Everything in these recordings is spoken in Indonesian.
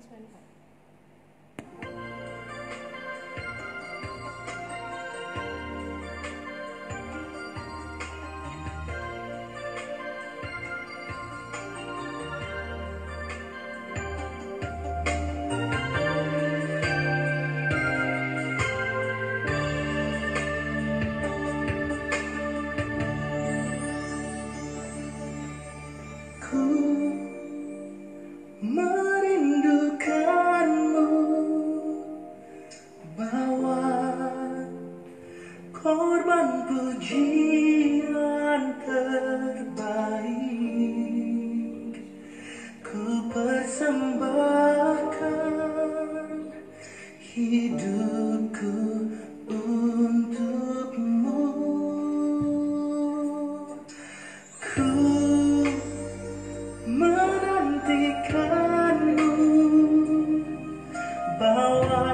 เชิญค่ะMerindukanmu, bawa korban pujian terbaik. Ku persembahkan hidupku untukmu. Ku menantikanmu, bawa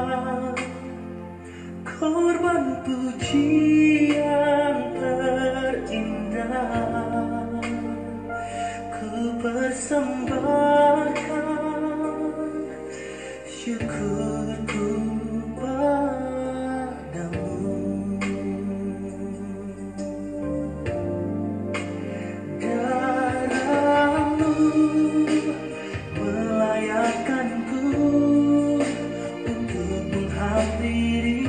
korban pujian terindah. Ku persembahkan syukurku padamu. Darahmu melayakkanku untuk menghampiri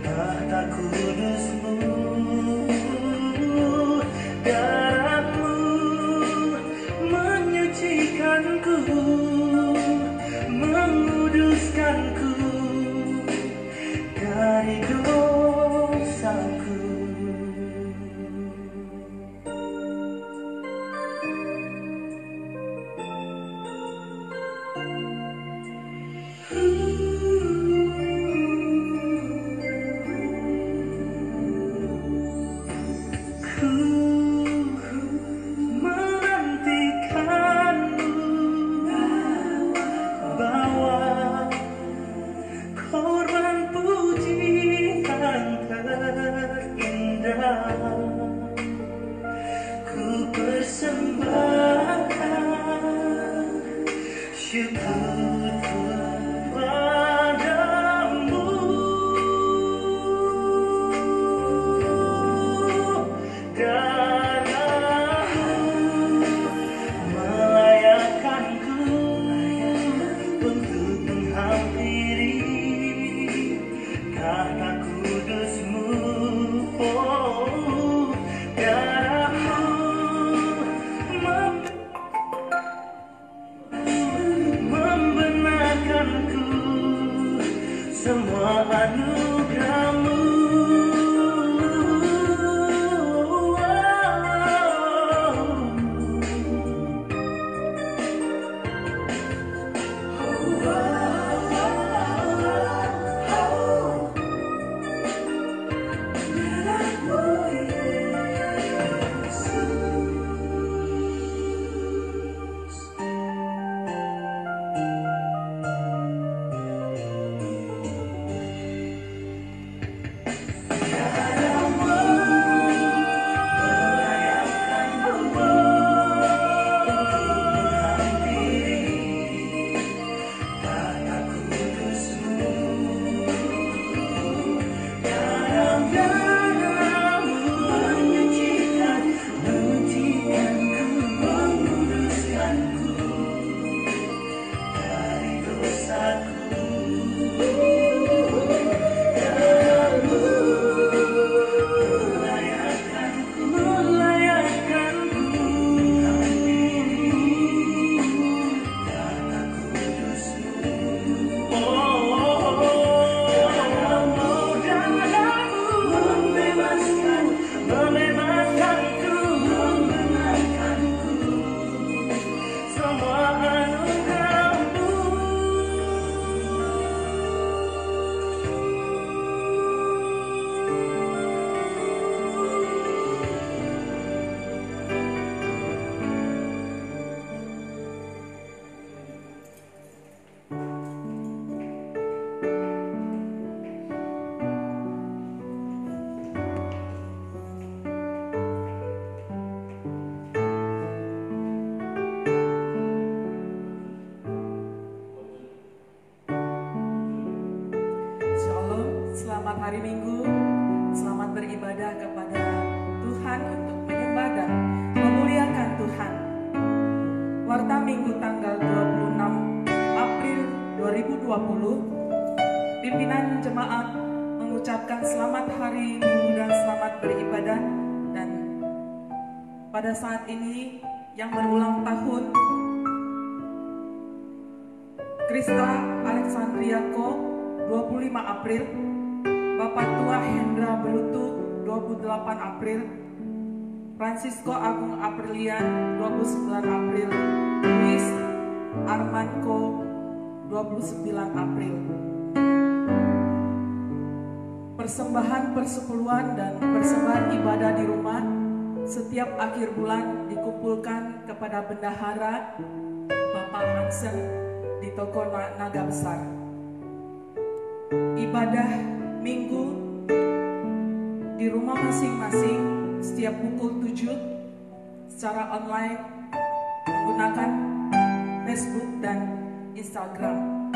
tahta kudusmu. Darahmu menyucikanku, menguduskanku dari dosaku. Ku persembahkan syukurku padamu. Darahmu melayakkanku untuk menghampiri tahta kudusmu. Membenarkanku semua anugerahmu. hari Minggu, selamat beribadah kepada Tuhan untuk menyembah dan memuliakan Tuhan. Warta Minggu tanggal 26 April 2020, pimpinan jemaat mengucapkan selamat hari Minggu dan selamat beribadah. Dan pada saat ini yang berulang tahun Krista Alexandriako 25 April, Bapak Tua Hendra Belutu 28 April, Francisco Agung Aprilian 29 April, Luis Armanko 29 April. Persembahan persepuluhan dan persembahan ibadah di rumah setiap akhir bulan dikumpulkan kepada bendahara Bapak Hansen di toko Naga Besar. Ibadah Minggu di rumah masing-masing setiap pukul 7 secara online menggunakan Facebook dan Instagram.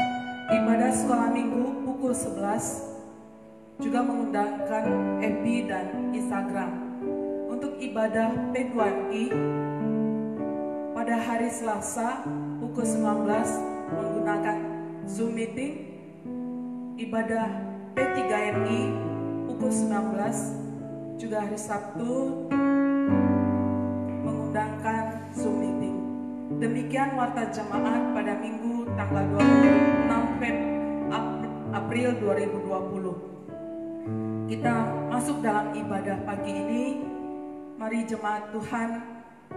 Ibadah sekolah Minggu pukul 11 juga mengundangkan FB dan Instagram. Untuk ibadah P2I pada hari Selasa pukul 19 menggunakan Zoom meeting. Ibadah P3MI pukul 19 juga hari Sabtu mengundangkan Zoom meeting. Demikian warta jemaat pada Minggu tanggal 26 April 2020. Kita masuk dalam ibadah pagi ini. Mari jemaat Tuhan,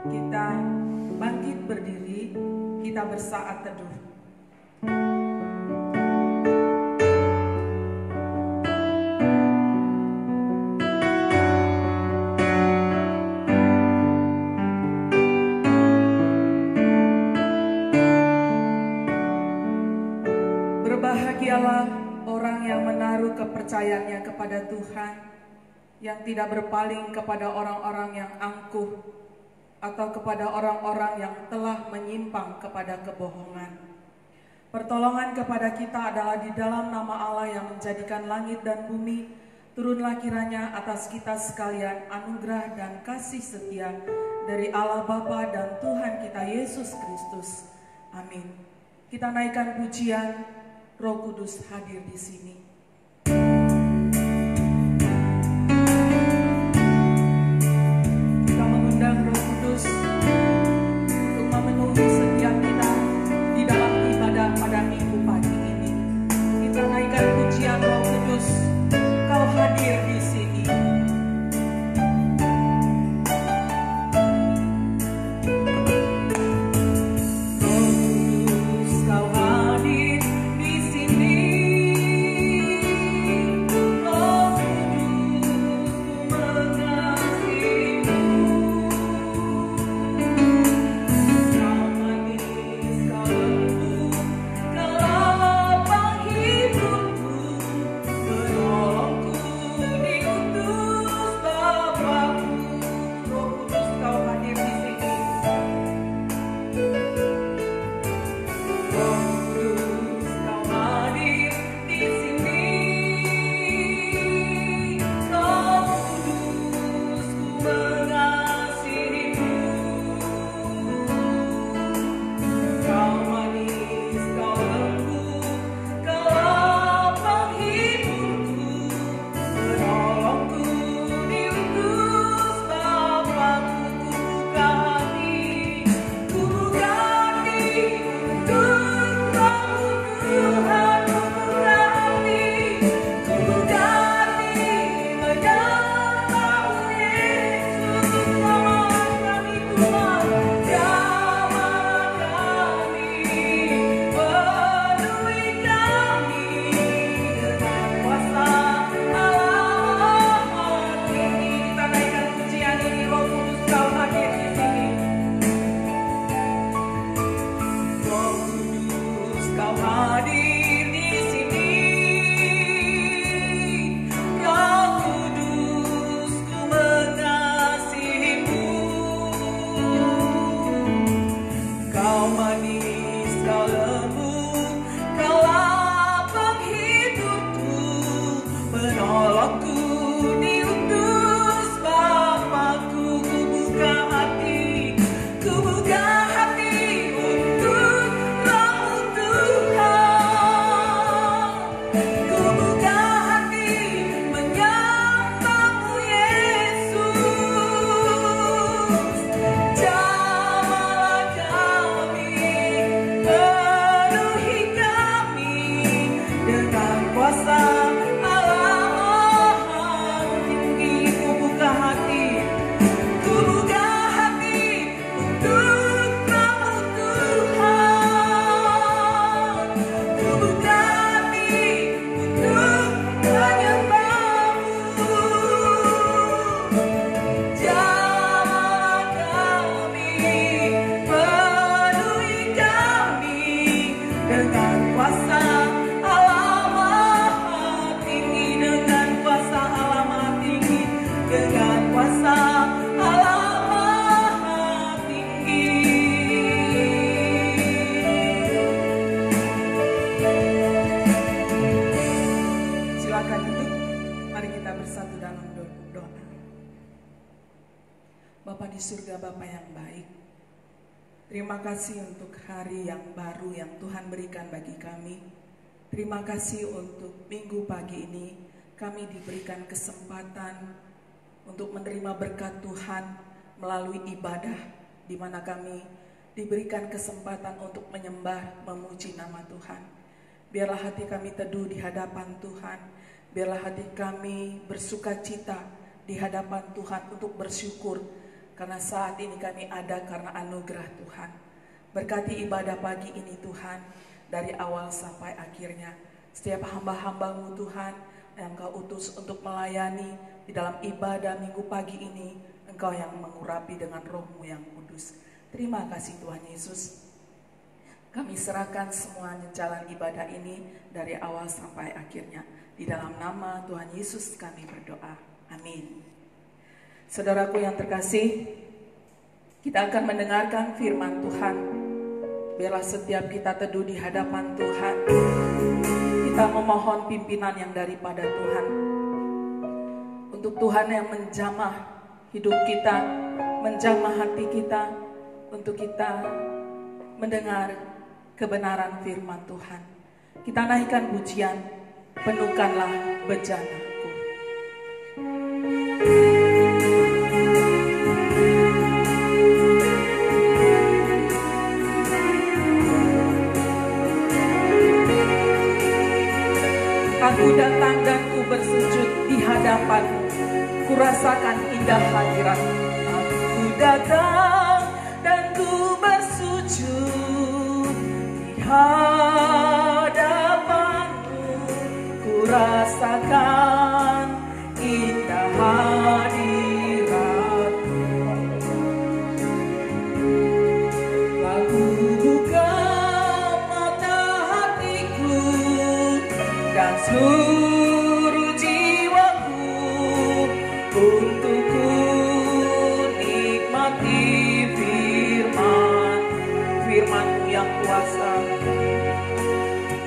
kita bangkit berdiri, kita bersaat teduh. Berbahagialah orang yang menaruh kepercayaannya kepada Tuhan, yang tidak berpaling kepada orang-orang yang angkuh atau kepada orang-orang yang telah menyimpang kepada kebohongan. Pertolongan kepada kita adalah di dalam nama Allah yang menjadikan langit dan bumi. Turunlah kiranya atas kita sekalian anugerah dan kasih setia dari Allah Bapa dan Tuhan kita Yesus Kristus. Amin. Kita naikkan pujian, Roh Kudus hadir di sini. Kita mengundang Roh Kudus untuk memenuhi setiap kita di dalam ibadah pada Minggu pagi ini. Kita naikkan pujian Roh Kudus, Kau hadir di sini. Roh Kudus, Kau hadir di sini. Bapa di surga, Bapa yang baik. Terima kasih untuk hari yang baru yang Tuhan berikan bagi kami. Terima kasih untuk minggu pagi ini kami diberikan kesempatan untuk menerima berkat Tuhan melalui ibadah, di mana kami diberikan kesempatan untuk menyembah, memuji nama Tuhan. Biarlah hati kami teduh di hadapan Tuhan. Biarlah hati kami bersuka cita di hadapan Tuhan untuk bersyukur. Karena saat ini kami ada karena anugerah Tuhan. Berkati ibadah pagi ini Tuhan, dari awal sampai akhirnya. Setiap hamba-hambamu Tuhan yang Engkau utus untuk melayani di dalam ibadah minggu pagi ini, Engkau yang mengurapi dengan Roh-Mu yang kudus. Terima kasih Tuhan Yesus. Kami serahkan semua jalan ibadah ini dari awal sampai akhirnya. Di dalam nama Tuhan Yesus kami berdoa. Amin. Saudaraku yang terkasih, kita akan mendengarkan firman Tuhan. Biarlah setiap kita teduh di hadapan Tuhan, kita memohon pimpinan yang daripada Tuhan. Untuk Tuhan yang menjamah hidup kita, menjamah hati kita, untuk kita mendengar kebenaran firman Tuhan. Kita naikkan pujian, penuhkanlah bejanaku. Aku datang dan ku bersujud di hadapan-Mu, ku rasakan indah hadirat-Mu. Aku datang dan ku bersujud di hadapan-Mu, ku rasakan indah hadirat-Mu. Lalu buka mata hatiku dan seluruh jiwaku untuk ku nikmati firman-Mu yang kuasa,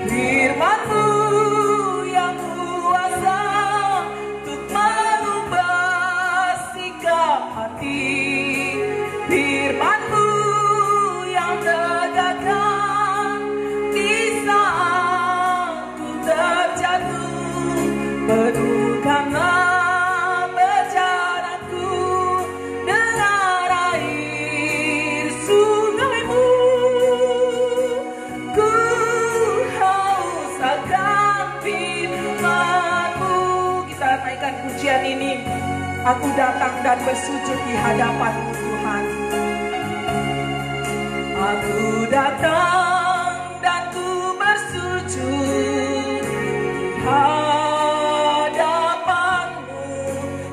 firman-Mu yang kuasa untuk mengubah sikap hati, firman-Mu yang tegakkan di saat ku terjatuh. Penuhkanlah bejanaku dengan air sungai-Mu. Ku haus akan firman-Mu. Kita naikkan pujian ini. Aku datang dan bersujud di hadapan-Mu Tuhan. Aku datang dan ku bersujud di hadapan-Mu,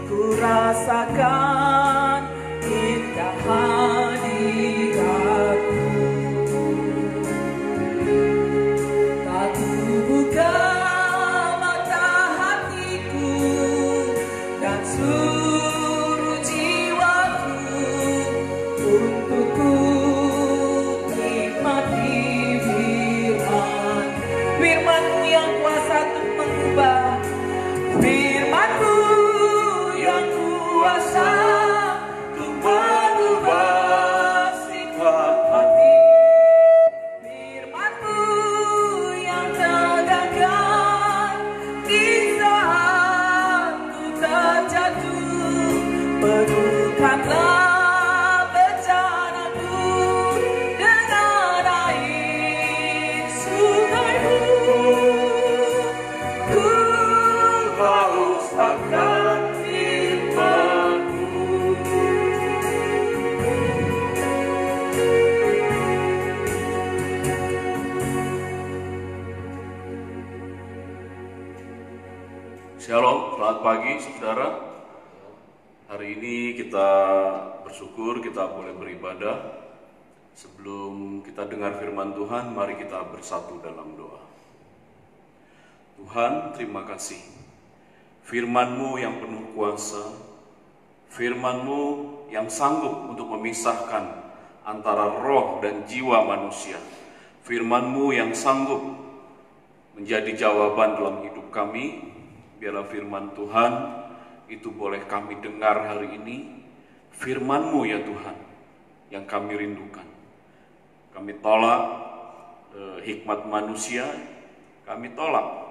ku rasakan indah hadirat-Mu. Aku buka mata hatiku dan seluruh jiwaku untuk ku nikmati firman-Mu yang kuasa untuk mengubah, firman-Mu yang kuasa untuk mengubah sikap hati, firman-Mu yang tegakkan di saat ku terjatuh. Penuhkanlah bejanaku dengan air sungai-Mu. Ku haus akan firman-Mu. Shalom, selamat pagi saudara. Hari ini kita bersyukur kita boleh beribadah. Sebelum kita dengar firman Tuhan, mari kita bersatu dalam doa. Tuhan, terima kasih. Firman-Mu yang penuh kuasa, firman-Mu yang sanggup untuk memisahkan antara roh dan jiwa manusia. Firman-Mu yang sanggup menjadi jawaban dalam hidup kami. Biarlah firman Tuhan itu boleh kami dengar hari ini. firman-Mu ya Tuhan yang kami rindukan. Kami tolak hikmat manusia, kami tolak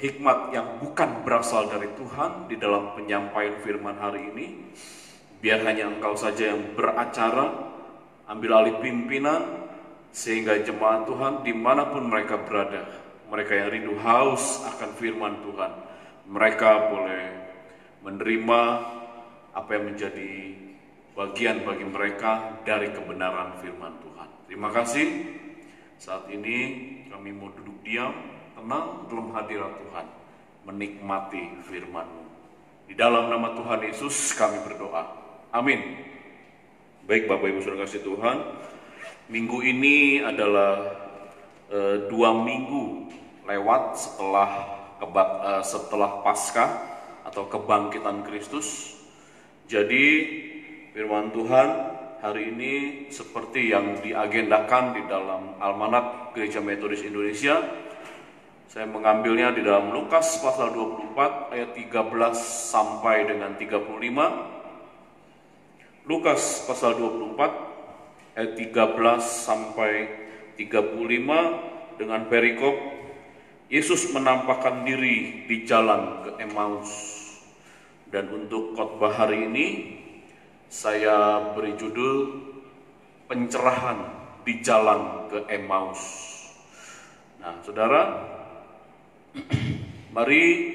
hikmat yang bukan berasal dari Tuhan di dalam penyampaian firman hari ini. Biar hanya Engkau saja yang beracara, ambil alih pimpinan, sehingga jemaat Tuhan dimanapun mereka berada, mereka yang rindu haus akan firman Tuhan, mereka boleh menerima apa yang menjadi bagian bagi mereka dari kebenaran firman Tuhan. Terima kasih. Saat ini kami mau duduk diam, tenang dalam hadirat Tuhan, menikmati firman-Mu. Di dalam nama Tuhan Yesus kami berdoa. Amin. Baik Bapak Ibu Saudara kasih Tuhan, minggu ini adalah 2 minggu lewat setelah Paskah atau kebangkitan Kristus. Jadi firman Tuhan hari ini seperti yang diagendakan di dalam Almanak Gereja Metodis Indonesia. Saya mengambilnya di dalam Lukas pasal 24 ayat 13 sampai dengan 35. Lukas pasal 24 ayat 13 sampai 35 dengan perikop Yesus menampakkan diri di jalan ke Emmaus. Dan untuk khotbah hari ini saya beri judul pencerahan di jalan ke Emmaus. Nah, Saudara, mari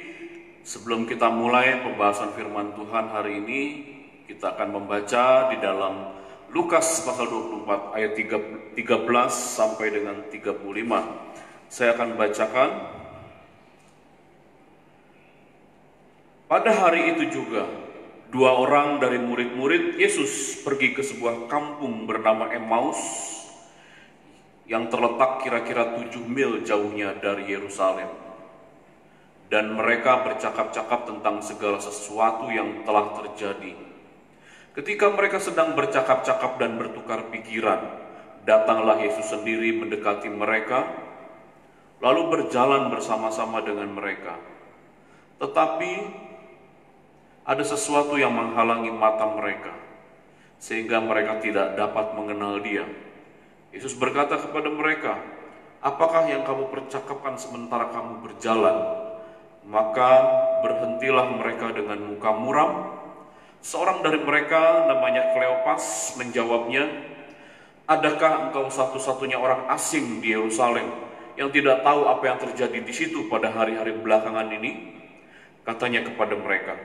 sebelum kita mulai pembahasan firman Tuhan hari ini, kita akan membaca di dalam Lukas pasal 24 ayat 13 sampai dengan 35. Saya akan bacakan. Pada hari itu juga, 2 orang dari murid-murid Yesus pergi ke sebuah kampung bernama Emmaus yang terletak kira-kira 7 mil jauhnya dari Yerusalem. Dan mereka bercakap-cakap tentang segala sesuatu yang telah terjadi. Ketika mereka sedang bercakap-cakap dan bertukar pikiran, datanglah Yesus sendiri mendekati mereka, lalu berjalan bersama-sama dengan mereka. Tetapi ada sesuatu yang menghalangi mata mereka, sehingga mereka tidak dapat mengenal Dia. Yesus berkata kepada mereka, "Apakah yang kamu percakapkan sementara kamu berjalan?" Maka berhentilah mereka dengan muka muram. Seorang dari mereka namanya Kleopas menjawabnya, "Adakah engkau satu-satunya orang asing di Yerusalem yang tidak tahu apa yang terjadi di situ pada hari-hari belakangan ini?" Katanya kepada mereka,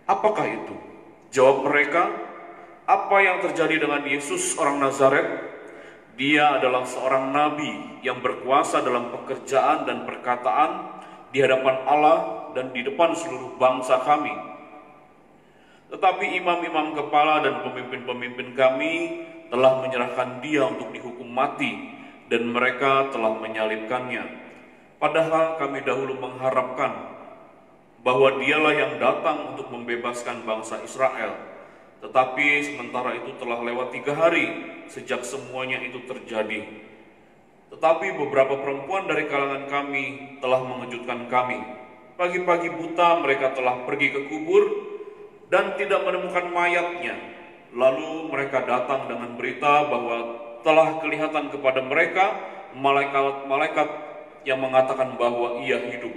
"Apakah itu?" Jawab mereka, "Apa yang terjadi dengan Yesus orang Nazaret? Dia adalah seorang nabi yang berkuasa dalam pekerjaan dan perkataan di hadapan Allah dan di depan seluruh bangsa kami. Tetapi imam-imam kepala dan pemimpin-pemimpin kami telah menyerahkan Dia untuk dihukum mati, dan mereka telah menyalibkannya. Padahal kami dahulu mengharapkan bahwa Dialah yang datang untuk membebaskan bangsa Israel. Tetapi sementara itu telah lewat 3 hari sejak semuanya itu terjadi. Tetapi beberapa perempuan dari kalangan kami telah mengejutkan kami. Pagi-pagi buta mereka telah pergi ke kubur dan tidak menemukan mayatnya. Lalu mereka datang dengan berita bahwa telah kelihatan kepada mereka malaikat-malaikat yang mengatakan bahwa Ia hidup.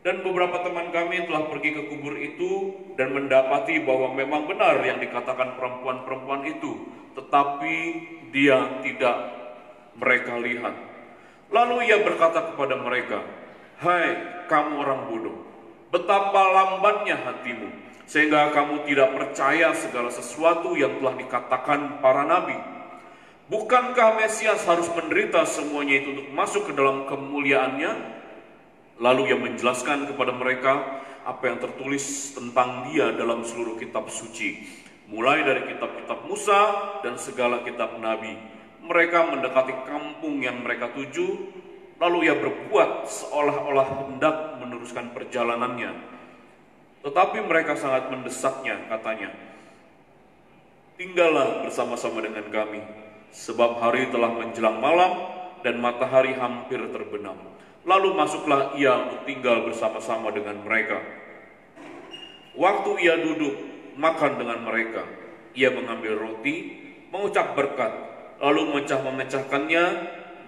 Dan beberapa teman kami telah pergi ke kubur itu dan mendapati bahwa memang benar yang dikatakan perempuan-perempuan itu, tetapi Dia tidak mereka lihat. Lalu Ia berkata kepada mereka, "Hai kamu orang bodoh, betapa lambannya hatimu, sehingga kamu tidak percaya segala sesuatu yang telah dikatakan para nabi. Bukankah Mesias harus menderita semuanya itu untuk masuk ke dalam kemuliaannya?" Lalu Ia menjelaskan kepada mereka apa yang tertulis tentang Dia dalam seluruh kitab suci, mulai dari kitab-kitab Musa dan segala kitab nabi. Mereka mendekati kampung yang mereka tuju, lalu Ia berbuat seolah-olah hendak meneruskan perjalanannya. Tetapi mereka sangat mendesaknya, katanya, "Tinggallah bersama-sama dengan kami, sebab hari telah menjelang malam dan matahari hampir terbenam." Lalu masuklah Ia untuk tinggal bersama-sama dengan mereka. Waktu Ia duduk makan dengan mereka, Ia mengambil roti, mengucap berkat, lalu memecahkannya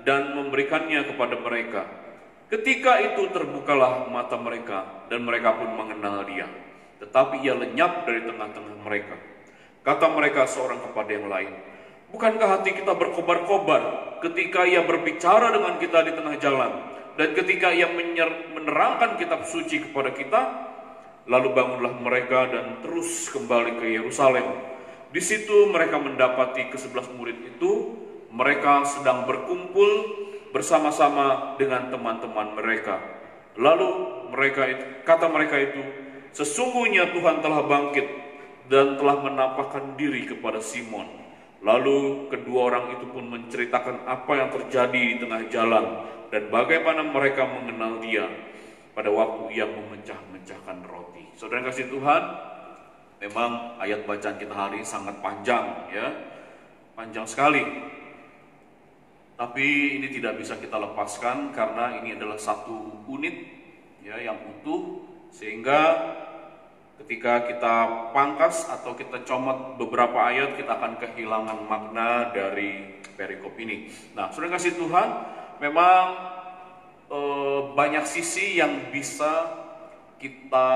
dan memberikannya kepada mereka. Ketika itu terbukalah mata mereka, dan mereka pun mengenal Dia. Tetapi Ia lenyap dari tengah-tengah mereka. Kata mereka seorang kepada yang lain, "Bukankah hati kita berkobar-kobar ketika Ia berbicara dengan kita di tengah jalan, dan ketika Ia menerangkan kitab suci kepada kita?" Lalu bangunlah mereka dan terus kembali ke Yerusalem. Di situ mereka mendapati ke-11 murid itu. Mereka sedang berkumpul bersama-sama dengan teman-teman mereka. Lalu kata mereka itu, "Sesungguhnya Tuhan telah bangkit dan telah menampakkan diri kepada Simon." Lalu kedua orang itu pun menceritakan apa yang terjadi di tengah jalan dan bagaimana mereka mengenal Dia pada waktu Ia memecah-mecahkan roti. Saudara yang kasih Tuhan, memang ayat bacaan kita hari ini sangat panjang, ya, panjang sekali. Tapi ini tidak bisa kita lepaskan karena ini adalah satu unit, ya, yang utuh, sehingga ketika kita pangkas atau kita comot beberapa ayat, kita akan kehilangan makna dari perikop ini. Nah, saudara kasih Tuhan, memang banyak sisi yang bisa kita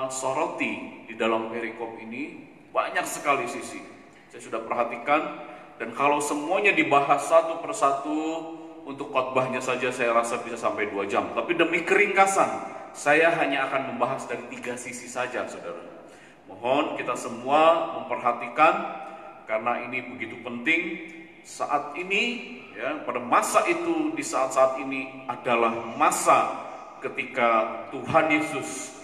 soroti di dalam perikop ini, banyak sekali sisi. Saya sudah perhatikan, dan kalau semuanya dibahas satu persatu, untuk khotbahnya saja saya rasa bisa sampai 2 jam. Tapi demi keringkasan, saya hanya akan membahas dari 3 sisi saja, saudara. Mohon kita semua memperhatikan, karena ini begitu penting. Saat ini, ya, pada masa itu, di saat-saat ini adalah masa ketika Tuhan Yesus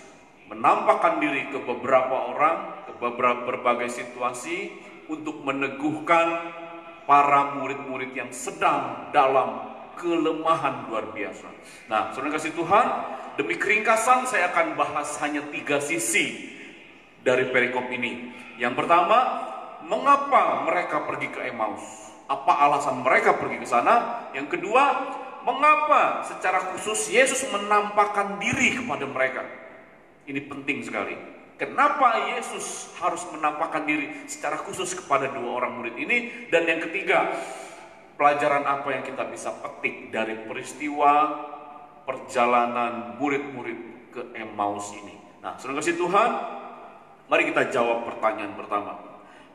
menampakkan diri ke beberapa orang, ke berbagai situasi, untuk meneguhkan para murid-murid yang sedang dalam kelemahan luar biasa. Nah, saudara kasih Tuhan, demi keringkasan saya akan bahas hanya 3 sisi dari perikop ini. Yang pertama, mengapa mereka pergi ke Emmaus? Apa alasan mereka pergi ke sana? Yang kedua, mengapa secara khusus Yesus menampakkan diri kepada mereka? Ini penting sekali. Kenapa Yesus harus menampakkan diri secara khusus kepada 2 orang murid ini? Dan yang ketiga, pelajaran apa yang kita bisa petik dari peristiwa perjalanan murid-murid ke Emmaus ini? Nah, saudara kasih Tuhan, mari kita jawab pertanyaan pertama.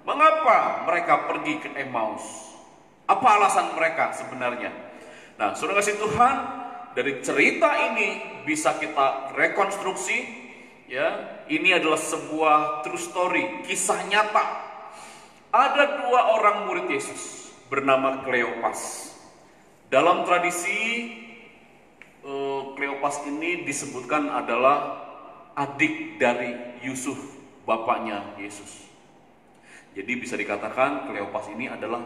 Mengapa mereka pergi ke Emmaus? Apa alasan mereka sebenarnya? Nah, saudara kasih Tuhan, dari cerita ini bisa kita rekonstruksi, ya. Ini adalah sebuah true story, kisah nyata. Ada 2 orang murid Yesus bernama Kleopas. Dalam tradisi, Kleopas ini disebutkan adalah adik dari Yusuf, bapaknya Yesus. Jadi bisa dikatakan Kleopas ini adalah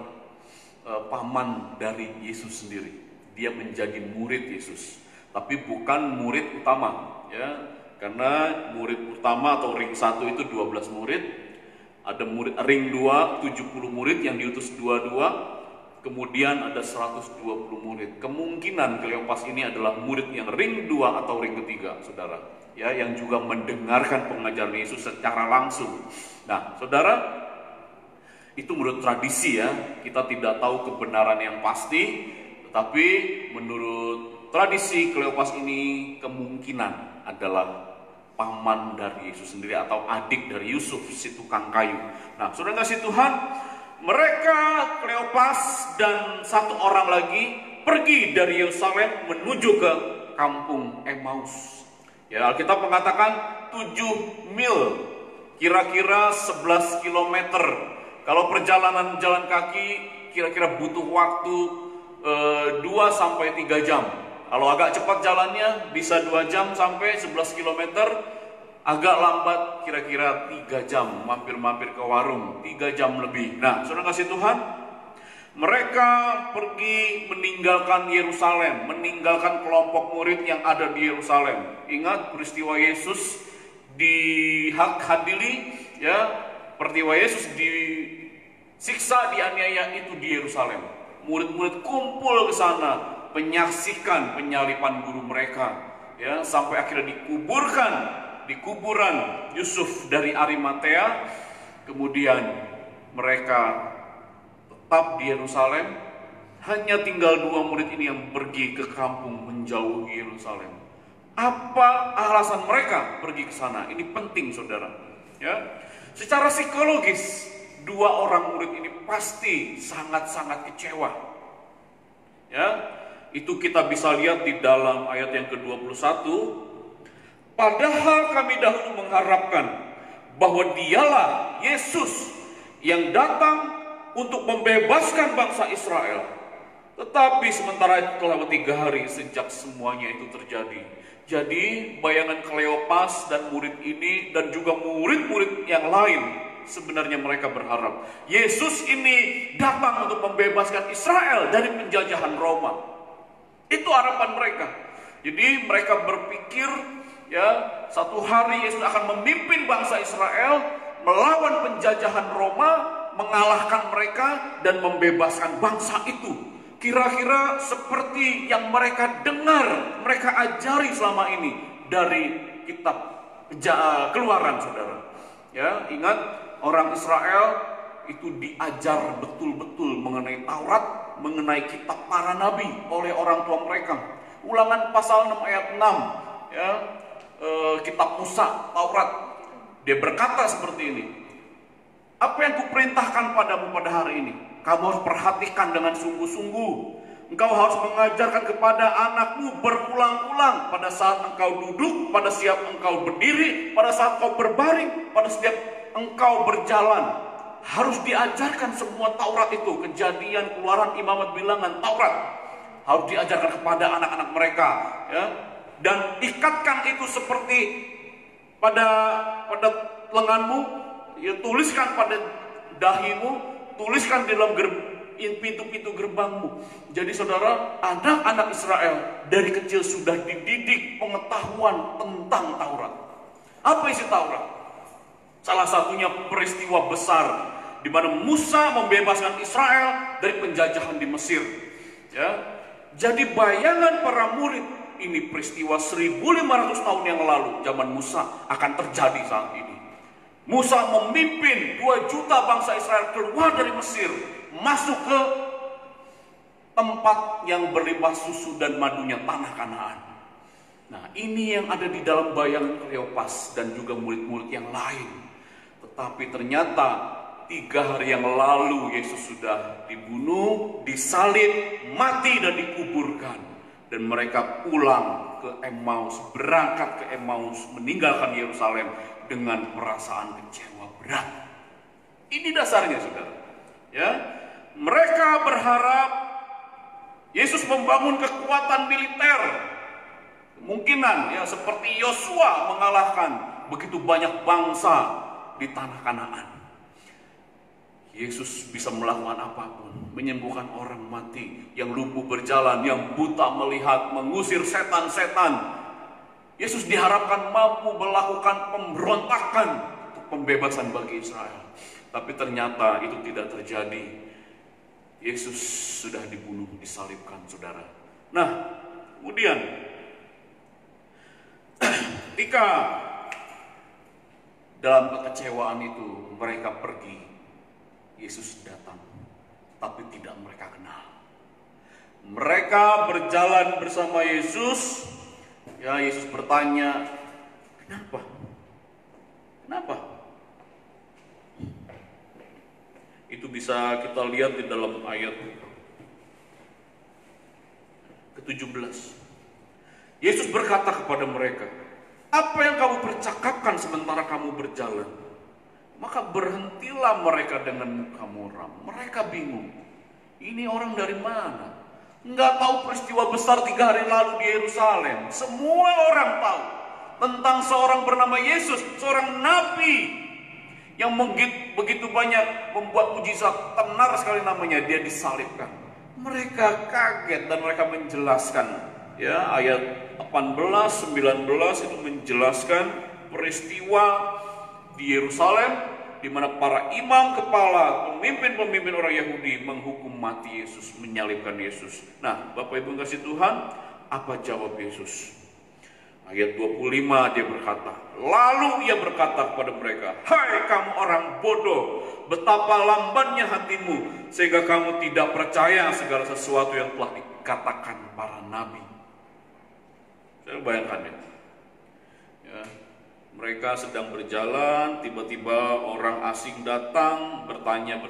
paman dari Yesus sendiri. Dia menjadi murid Yesus, tapi bukan murid utama, ya. Karena murid utama atau ring 1 itu 12 murid. Ada murid ring 2 70 murid yang diutus 2-2. Kemudian ada 120 murid. Kemungkinan Kleopas ini adalah murid yang ring 2 atau ring ketiga, saudara, ya, yang juga mendengarkan pengajaran Yesus secara langsung. Nah, saudara, itu menurut tradisi, ya. Kita tidak tahu kebenaran yang pasti, tetapi menurut tradisi Kleopas ini kemungkinan adalah paman dari Yesus sendiri atau adik dari Yusuf, si tukang kayu. Nah, saudara kasih Tuhan, mereka, Kleopas dan 1 orang lagi, pergi dari Yerusalem menuju ke kampung Emmaus. Ya, Alkitab mengatakan 7 mil, kira-kira 11 kilometer. Kalau perjalanan jalan kaki kira-kira butuh waktu 2 sampai 3 jam. Kalau agak cepat jalannya bisa 2 jam sampai 11 km. Agak lambat kira-kira 3 jam, mampir-mampir ke warung 3 jam lebih. Nah, saudara kasih Tuhan, mereka pergi meninggalkan Yerusalem, meninggalkan kelompok murid yang ada di Yerusalem. Ingat peristiwa Yesus dihadili, ya. Peristiwa Yesus disiksa, dianiaya itu di Yerusalem. Murid-murid kumpul ke sana, menyaksikan penyalipan guru mereka, ya, sampai akhirnya dikuburkan di kuburan Yusuf dari Arimatea. Kemudian mereka tetap di Yerusalem. Hanya tinggal 2 murid ini yang pergi ke kampung menjauhi Yerusalem. Apa alasan mereka pergi ke sana? Ini penting, saudara. Ya, secara psikologis 2 orang murid ini pasti sangat-sangat kecewa. Ya, itu kita bisa lihat di dalam ayat yang ke-21. Padahal kami dahulu mengharapkan bahwa dialah Yesus yang datang untuk membebaskan bangsa Israel. Tetapi sementara itu telah 3 hari sejak semuanya itu terjadi. Jadi bayangan Kleopas dan murid ini dan juga murid-murid yang lain, sebenarnya mereka berharap Yesus ini datang untuk membebaskan Israel dari penjajahan Roma. Itu harapan mereka. Jadi mereka berpikir, ya, satu hari Yesus akan memimpin bangsa Israel melawan penjajahan Roma, mengalahkan mereka dan membebaskan bangsa itu. Kira-kira seperti yang mereka dengar, mereka ajari selama ini dari kitab Keluaran, saudara. Ya, ingat, orang Israel itu diajar betul-betul mengenai Taurat, mengenai kitab para nabi oleh orang tua mereka. Ulangan pasal 6 ayat 6, ya, kitab Musa, Taurat. Dia berkata seperti ini. Apa yang kuperintahkan padamu pada hari ini? Kamu harus perhatikan dengan sungguh-sungguh. Engkau harus mengajarkan kepada anakmu berulang-ulang pada saat engkau duduk, pada saat engkau berdiri, pada saat engkau berbaring, pada setiap engkau berjalan. Harus diajarkan semua Taurat itu, Kejadian, Keluaran, Imamat, Bilangan, Taurat. Harus diajarkan kepada anak-anak mereka, ya. Dan ikatkan itu seperti pada lenganmu, ya, tuliskan pada dahimu, tuliskan di dalam pintu-pintu gerbangmu. Jadi saudara, anak-anak Israel dari kecil sudah dididik pengetahuan tentang Taurat. Apa isi Taurat? Salah satunya peristiwa besar di mana Musa membebaskan Israel dari penjajahan di Mesir. Ya. Jadi bayangan para murid ini peristiwa 1500 tahun yang lalu, zaman Musa, akan terjadi saat ini. Musa memimpin 2 juta bangsa Israel keluar dari Mesir, masuk ke tempat yang berlimpah susu dan madunya, tanah Kanaan. Nah, ini yang ada di dalam bayangan Kleopas dan juga murid-murid yang lain. Tetapi ternyata 3 hari yang lalu Yesus sudah dibunuh, disalib, mati dan dikuburkan. Dan mereka pulang ke Emmaus, berangkat ke Emmaus, meninggalkan Yerusalem dengan perasaan kecewa berat. Ini dasarnya, saudara. Ya, mereka berharap Yesus membangun kekuatan militer. Kemungkinan, ya, seperti Yosua mengalahkan begitu banyak bangsa di tanah Kanaan. Yesus bisa melakukan apapun, menyembuhkan orang mati, yang lumpuh berjalan, yang buta melihat, mengusir setan-setan. Yesus diharapkan mampu melakukan pemberontakan untuk pembebasan bagi Israel. Tapi ternyata itu tidak terjadi. Yesus sudah dibunuh, disalibkan, saudara. Nah, kemudian ketika dalam kekecewaan itu mereka pergi, Yesus datang, tapi tidak mereka kenal. Mereka berjalan bersama Yesus. Ya, Yesus bertanya, kenapa? Kenapa? Itu bisa kita lihat di dalam ayat ke-17. Yesus berkata kepada mereka, apa yang kamu percakapkan sementara kamu berjalan? Maka berhentilah mereka dengan muka muram. Mereka bingung. Ini orang dari mana? Nggak tahu peristiwa besar 3 hari lalu di Yerusalem. Semua orang tahu tentang seorang bernama Yesus, seorang nabi yang begitu banyak membuat mujizat, tenar sekali namanya, dia disalibkan. Mereka kaget dan mereka menjelaskan, ya, ayat 18, 19 itu menjelaskan peristiwa di Yerusalem di mana para imam kepala, pemimpin-pemimpin orang Yahudi menghukum mati Yesus, menyalibkan Yesus. Nah, Bapak Ibu kasih Tuhan, apa jawab Yesus? Ayat 25 dia berkata, lalu ia berkata kepada mereka, hai kamu orang bodoh, betapa lambannya hatimu, sehingga kamu tidak percaya segala sesuatu yang telah dikatakan para nabi. Saya bayangkan ya, mereka sedang berjalan, tiba-tiba orang asing datang, bertanya,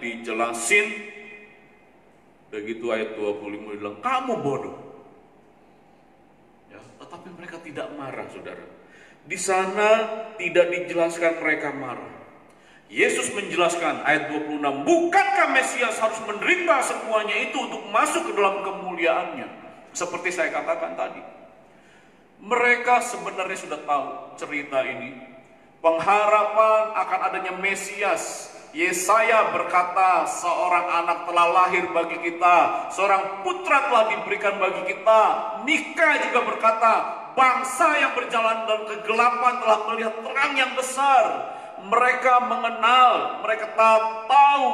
dijelasin. Begitu ayat 25 bilang, kamu bodoh. Tapi mereka tidak marah, saudara. Di sana tidak dijelaskan mereka marah. Yesus menjelaskan ayat 26, bukankah Mesias harus menderita semuanya itu untuk masuk ke dalam kemuliaannya? Seperti saya katakan tadi, mereka sebenarnya sudah tahu cerita ini, pengharapan akan adanya Mesias. Yesaya berkata, seorang anak telah lahir bagi kita, seorang putra telah diberikan bagi kita. Mika juga berkata, bangsa yang berjalan dalam kegelapan telah melihat terang yang besar. Mereka mengenal, mereka tahu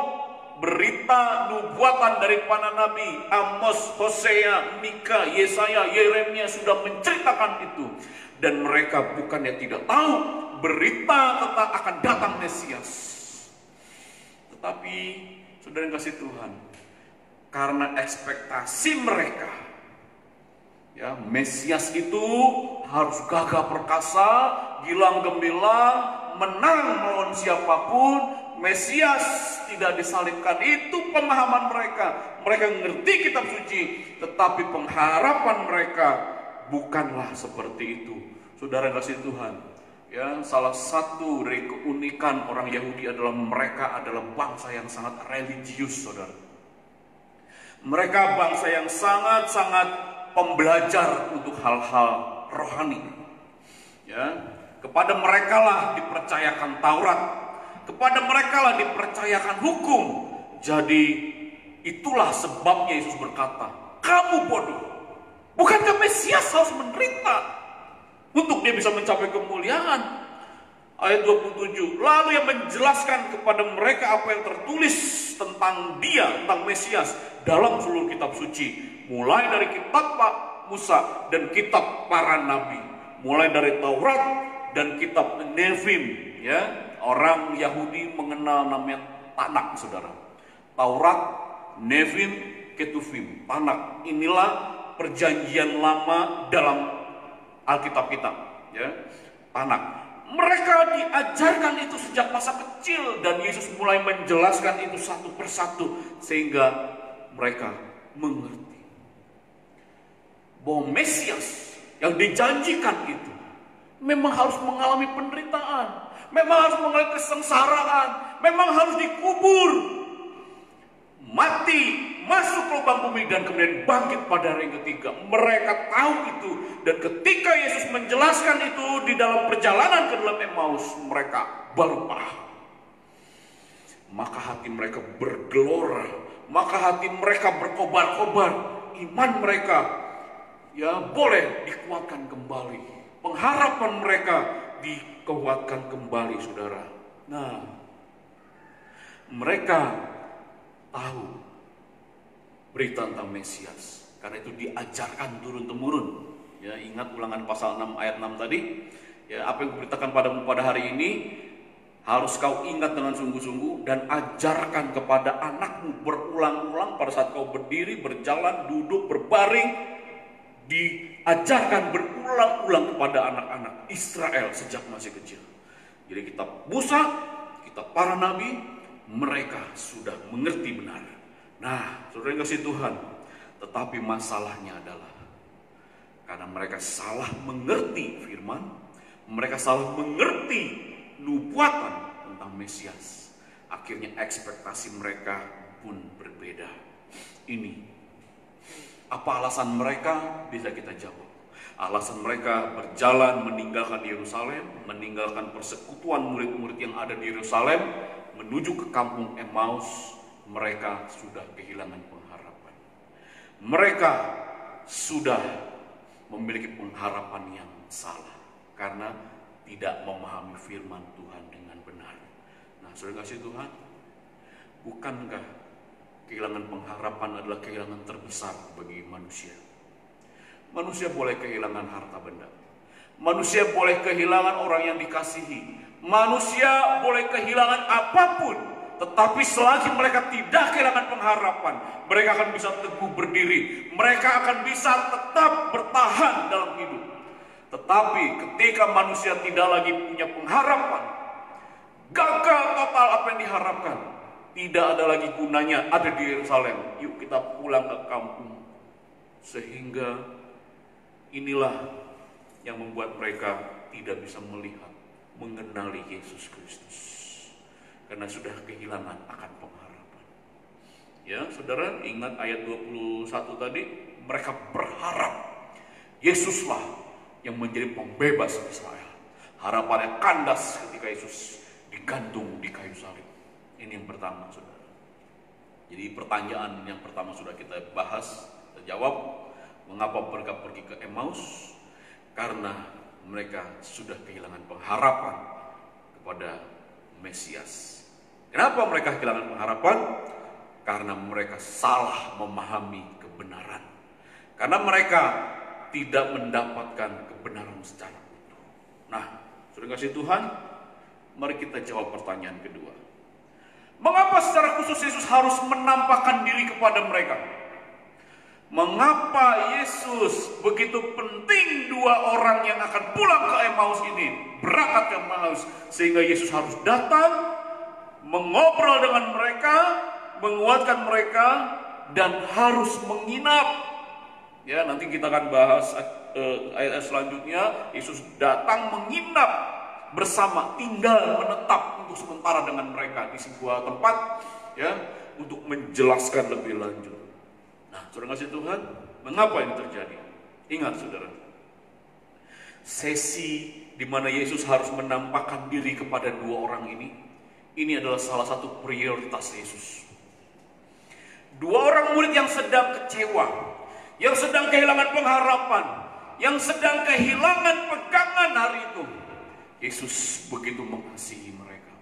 berita nubuatan dari para nabi. Amos, Hosea, Mika, Yesaya, Yeremia sudah menceritakan itu. Dan mereka bukannya tidak tahu berita tentang akan datang Mesias. Tetapi saudara yang kasih Tuhan, karena ekspektasi mereka, ya, Mesias itu harus gagah perkasa, gilang gemilang, menang melawan siapapun. Mesias tidak disalibkan, itu pemahaman mereka. Mereka ngerti kitab suci, tetapi pengharapan mereka bukanlah seperti itu. Saudara yang kasih Tuhan, ya, salah satu dari keunikan orang Yahudi adalah mereka adalah bangsa yang sangat religius, saudara. Mereka bangsa yang sangat-sangat pembelajar untuk hal-hal rohani. Ya, kepada mereka lah dipercayakan Taurat, kepada mereka lah dipercayakan hukum. Jadi itulah sebabnya Yesus berkata, kamu bodoh, bukankah Mesias harus menderita untuk dia bisa mencapai kemuliaan? Ayat 27, lalu yang menjelaskan kepada mereka apa yang tertulis tentang dia, tentang Mesias dalam seluruh kitab suci, mulai dari kitab Pak Musa dan kitab para nabi, mulai dari Taurat dan kitab Nevim. Ya, orang Yahudi mengenal namanya Tanak, saudara. Taurat, Nevim, Ketuvim, Tanak. Inilah perjanjian lama dalam Alkitab kita, ya, Tanak. Mereka diajarkan itu sejak masa kecil dan Yesus mulai menjelaskan itu satu persatu sehingga mereka mengerti bahwa Mesias yang dijanjikan itu memang harus mengalami penderitaan, memang harus mengalami kesengsaraan, memang harus dikubur, mati, masuk ke lubang bumi dan kemudian bangkit pada hari yang ketiga. Mereka tahu itu, dan ketika Yesus menjelaskan itu di dalam perjalanan ke dalam Emmaus, mereka baru paham. Maka hati mereka bergelora, maka hati mereka berkobar-kobar, iman mereka ya boleh dikuatkan kembali, pengharapan mereka dikuatkan kembali, saudara. Nah, mereka tahu berita tentang Mesias, karena itu diajarkan turun-temurun. Ya, ingat Ulangan pasal 6 ayat 6 tadi. Ya, apa yang kuberitakan padamu pada hari ini harus kau ingat dengan sungguh-sungguh dan ajarkan kepada anakmu berulang-ulang pada saat kau berdiri, berjalan, duduk, berbaring. Diajarkan berulang-ulang kepada anak-anak Israel sejak masih kecil. Jadi kitab Musa, kitab para nabi, mereka sudah mengerti benar. Nah, saudara yang kasih Tuhan, tetapi masalahnya adalah karena mereka salah mengerti firman, mereka salah mengerti nubuatan tentang Mesias, akhirnya ekspektasi mereka pun berbeda. Ini apa alasan mereka? Bisa kita jawab. Alasan mereka berjalan meninggalkan Yerusalem, meninggalkan persekutuan murid-murid yang ada di Yerusalem, menuju ke kampung Emmaus. Mereka sudah kehilangan pengharapan. Mereka sudah memiliki pengharapan yang salah karena tidak memahami firman Tuhan dengan benar. Nah, saudara kasih Tuhan, bukankah kehilangan pengharapan adalah kehilangan terbesar bagi manusia? Manusia boleh kehilangan harta benda. Manusia boleh kehilangan orang yang dikasihi. Manusia boleh kehilangan apapun. Tetapi selagi mereka tidak kehilangan pengharapan, mereka akan bisa teguh berdiri. Mereka akan bisa tetap bertahan dalam hidup. Tetapi ketika manusia tidak lagi punya pengharapan, gagal total apa yang diharapkan, tidak ada lagi gunanya ada di Yerusalem. Yuk kita pulang ke kampung. Sehingga inilah yang membuat mereka tidak bisa melihat, mengenali Yesus Kristus. Karena sudah kehilangan akan pengharapan. Ya, saudara ingat ayat 21 tadi, mereka berharap Yesuslah yang menjadi pembebas Israel. Harapannya kandas ketika Yesus digantung di kayu salib. Ini yang pertama, saudara. Jadi pertanyaan yang pertama sudah kita bahas, kita jawab. Mengapa mereka pergi ke Emmaus? Karena mereka sudah kehilangan pengharapan kepada Mesias. Kenapa mereka kehilangan pengharapan? Karena mereka salah memahami kebenaran. Karena mereka tidak mendapatkan kebenaran secara utuh. Nah, sudah kasih Tuhan, mari kita jawab pertanyaan kedua. Mengapa secara khusus Yesus harus menampakkan diri kepada mereka? Mengapa Yesus begitu penting dua orang yang akan pulang ke Emmaus ini, berangkat ke Emmaus, sehingga Yesus harus datang, mengobrol dengan mereka, menguatkan mereka, dan harus menginap. Ya, nanti kita akan bahas ayat selanjutnya. Yesus datang menginap bersama, tinggal menetap untuk sementara dengan mereka di sebuah tempat, ya, untuk menjelaskan lebih lanjut. Nah, saudara kasih Tuhan, mengapa ini terjadi? Ingat, saudara, sesi di mana Yesus harus menampakkan diri kepada dua orang ini adalah salah satu prioritas Yesus. Dua orang murid yang sedang kecewa, yang sedang kehilangan pengharapan, yang sedang kehilangan pegangan hari itu, Yesus begitu mengasihi mereka.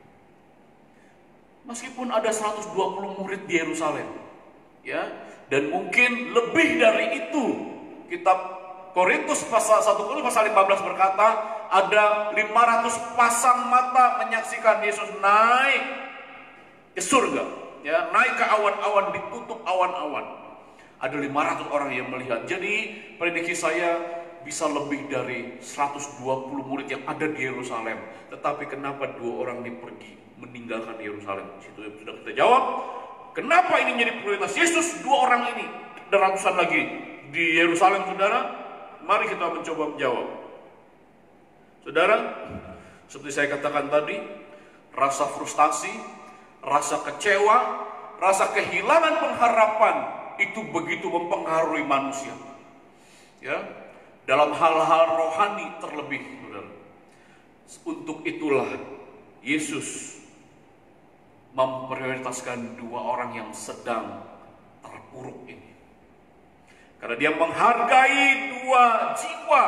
Meskipun ada 120 murid di Yerusalem, ya, dan mungkin lebih dari itu. Kitab Korintus pasal 1 Korintus pasal 15 berkata, ada 500 pasang mata menyaksikan Yesus naik ke surga, ya, naik ke awan-awan, ditutup awan-awan. Ada 500 orang yang melihat. Jadi prediksi saya bisa lebih dari 120 murid yang ada di Yerusalem. Tetapi kenapa dua orang ini pergi meninggalkan Yerusalem? Situ yang sudah kita jawab. Kenapa ini menjadi prioritas Yesus? Dua orang ini dan ratusan lagi di Yerusalem, saudara. Mari kita mencoba menjawab. Saudara, seperti saya katakan tadi, rasa frustasi, rasa kecewa, rasa kehilangan pengharapan itu begitu mempengaruhi manusia. Ya, dalam hal-hal rohani terlebih, saudara. Untuk itulah Yesus memprioritaskan dua orang yang sedang terpuruk ini. Karena dia menghargai dua jiwa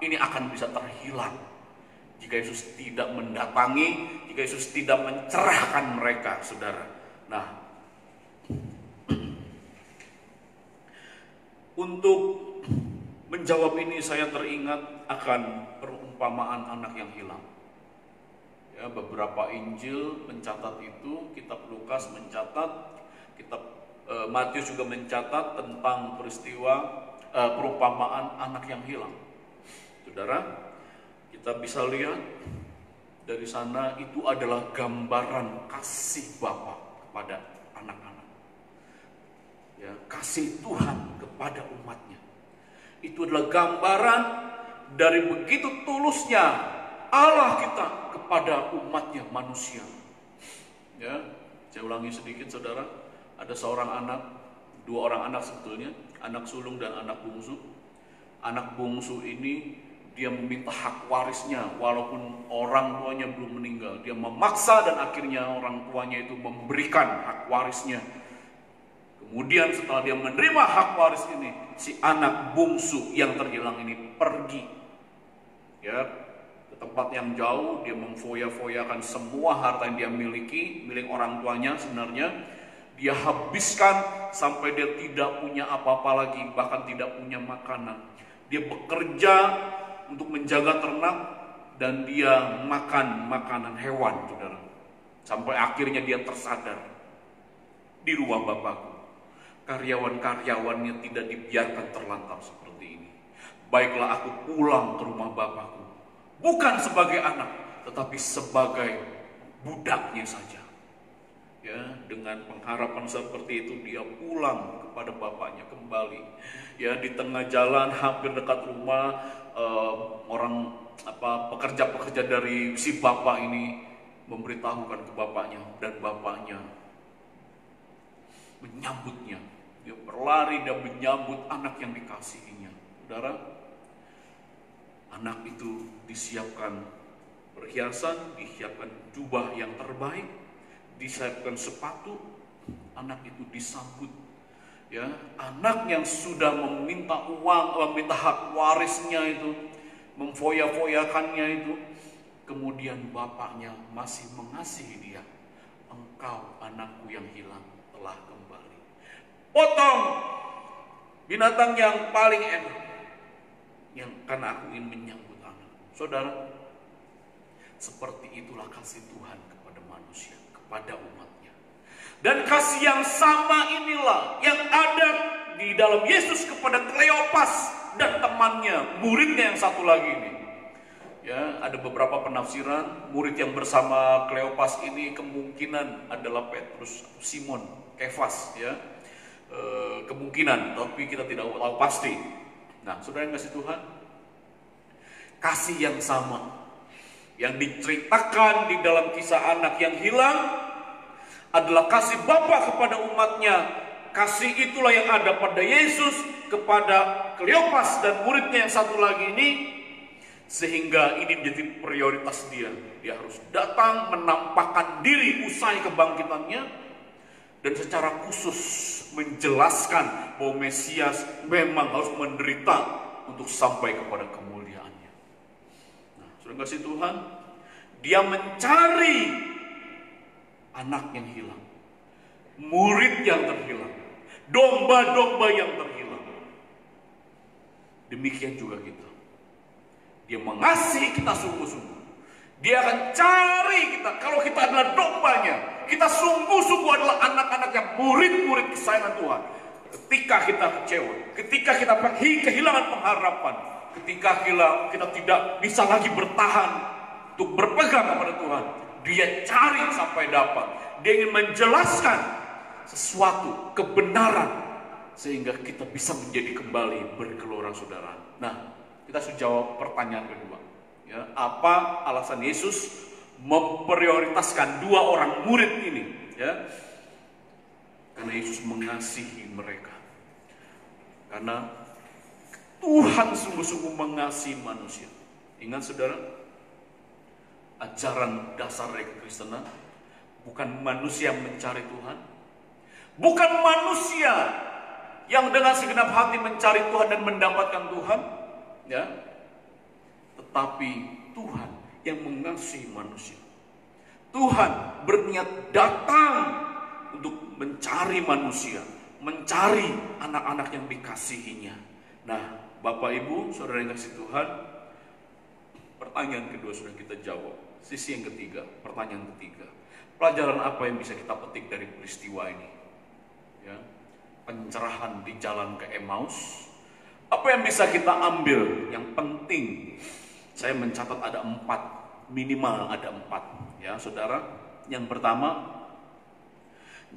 ini akan bisa terhilang jika Yesus tidak mendatangi, jika Yesus tidak mencerahkan mereka, saudara. Nah, untuk menjawab ini saya teringat akan perumpamaan anak yang hilang. Ya, beberapa Injil mencatat itu, kitab Lukas mencatat, kitab Matius juga mencatat tentang peristiwa perumpamaan anak yang hilang. Saudara, kita bisa lihat dari sana itu adalah gambaran kasih Bapa kepada anak-anak. Ya, kasih Tuhan kepada umatnya. Itu adalah gambaran dari begitu tulusnya Allah kita kepada umatnya manusia. Ya, saya ulangi sedikit, saudara. Ada seorang anak, dua orang anak sebetulnya, anak sulung dan anak bungsu. Anak bungsu ini dia meminta hak warisnya walaupun orang tuanya belum meninggal. Dia memaksa dan akhirnya orang tuanya itu memberikan hak warisnya. Kemudian setelah dia menerima hak waris ini, si anak bungsu yang terhilang ini pergi, ya, ke tempat yang jauh. Dia memfoya-foyakan semua harta yang dia miliki, milik orang tuanya sebenarnya. Dia habiskan sampai dia tidak punya apa-apa lagi, bahkan tidak punya makanan. Dia bekerja untuk menjaga ternak dan dia makan makanan hewan, saudara. Sampai akhirnya dia tersadar, di rumah Bapakku, karyawan-karyawannya tidak dibiarkan terlantar seperti ini. Baiklah aku pulang ke rumah Bapakku, bukan sebagai anak, tetapi sebagai budaknya saja. Ya, dengan pengharapan seperti itu dia pulang kepada bapaknya kembali. Ya, di tengah jalan hampir dekat rumah, pekerja-pekerja dari si bapak ini memberitahukan ke bapaknya, dan bapaknya menyambutnya. Dia berlari dan menyambut anak yang dikasihinya. Saudara, anak itu disiapkan perhiasan, disiapkan jubah yang terbaik, disiapkan sepatu. Anak itu disambut. Ya, anak yang sudah meminta uang, meminta hak warisnya itu, memfoya-foyakannya itu, kemudian bapaknya masih mengasihi dia. Engkau anakku yang hilang telah kembali. Potong binatang yang paling enak, yang karena aku ingin menyambut anak. Saudara, seperti itulah kasih Tuhan kepada manusia, kepada umatnya. Dan kasih yang sama inilah yang ada di dalam Yesus kepada Kleopas dan temannya, muridnya yang satu lagi ini. Ya, ada beberapa penafsiran. Murid yang bersama Kleopas ini kemungkinan adalah Petrus, Simon, Kefas, ya. Kemungkinan, tapi kita tidak tahu pasti. Nah, saudara yang kasih Tuhan, kasih yang sama yang diceritakan di dalam kisah anak yang hilang adalah kasih Bapa kepada umatnya. Kasih itulah yang ada pada Yesus kepada Kleopas dan muridnya yang satu lagi ini, sehingga ini menjadi prioritas dia. Dia harus datang menampakkan diri usai kebangkitannya, dan secara khusus menjelaskan bahwa Mesias memang harus menderita untuk sampai kepada kemuliaannya. Nah, saudara kasih Tuhan, dia mencari anak yang hilang, murid yang terhilang, domba-domba yang terhilang. Demikian juga kita. Dia mengasihi kita sungguh-sungguh. Dia akan cari kita. Kalau kita adalah dombanya, kita sungguh-sungguh adalah anak-anak yang murid-murid kesayangan Tuhan. Ketika kita kecewa, ketika kita kehilangan pengharapan, ketika kita tidak bisa lagi bertahan untuk berpegang kepada Tuhan, dia cari sampai dapat. Dia ingin menjelaskan sesuatu, kebenaran, sehingga kita bisa menjadi kembali bergelora, saudara. Nah, kita sudah jawab pertanyaan kedua. Ya, apa alasan Yesus memprioritaskan dua orang murid ini? Ya, karena Yesus mengasihi mereka. Karena Tuhan sungguh-sungguh mengasihi manusia. Ingat, saudara, ajaran dasar dari kekristenan bukan manusia mencari Tuhan, bukan manusia yang dengan segenap hati mencari Tuhan dan mendapatkan Tuhan, ya, tetapi Tuhan yang mengasihi manusia. Tuhan berniat datang untuk mencari manusia, mencari anak-anak yang dikasihinya. Nah, Bapak Ibu, saudara yang kasih Tuhan, pertanyaan kedua sudah kita jawab. Sisi yang ketiga, pertanyaan ketiga, pelajaran apa yang bisa kita petik dari peristiwa ini? Ya, pencerahan di jalan ke Emmaus. Apa yang bisa kita ambil? Yang penting, saya mencatat ada 4, minimal ada 4. Ya, saudara. Yang pertama,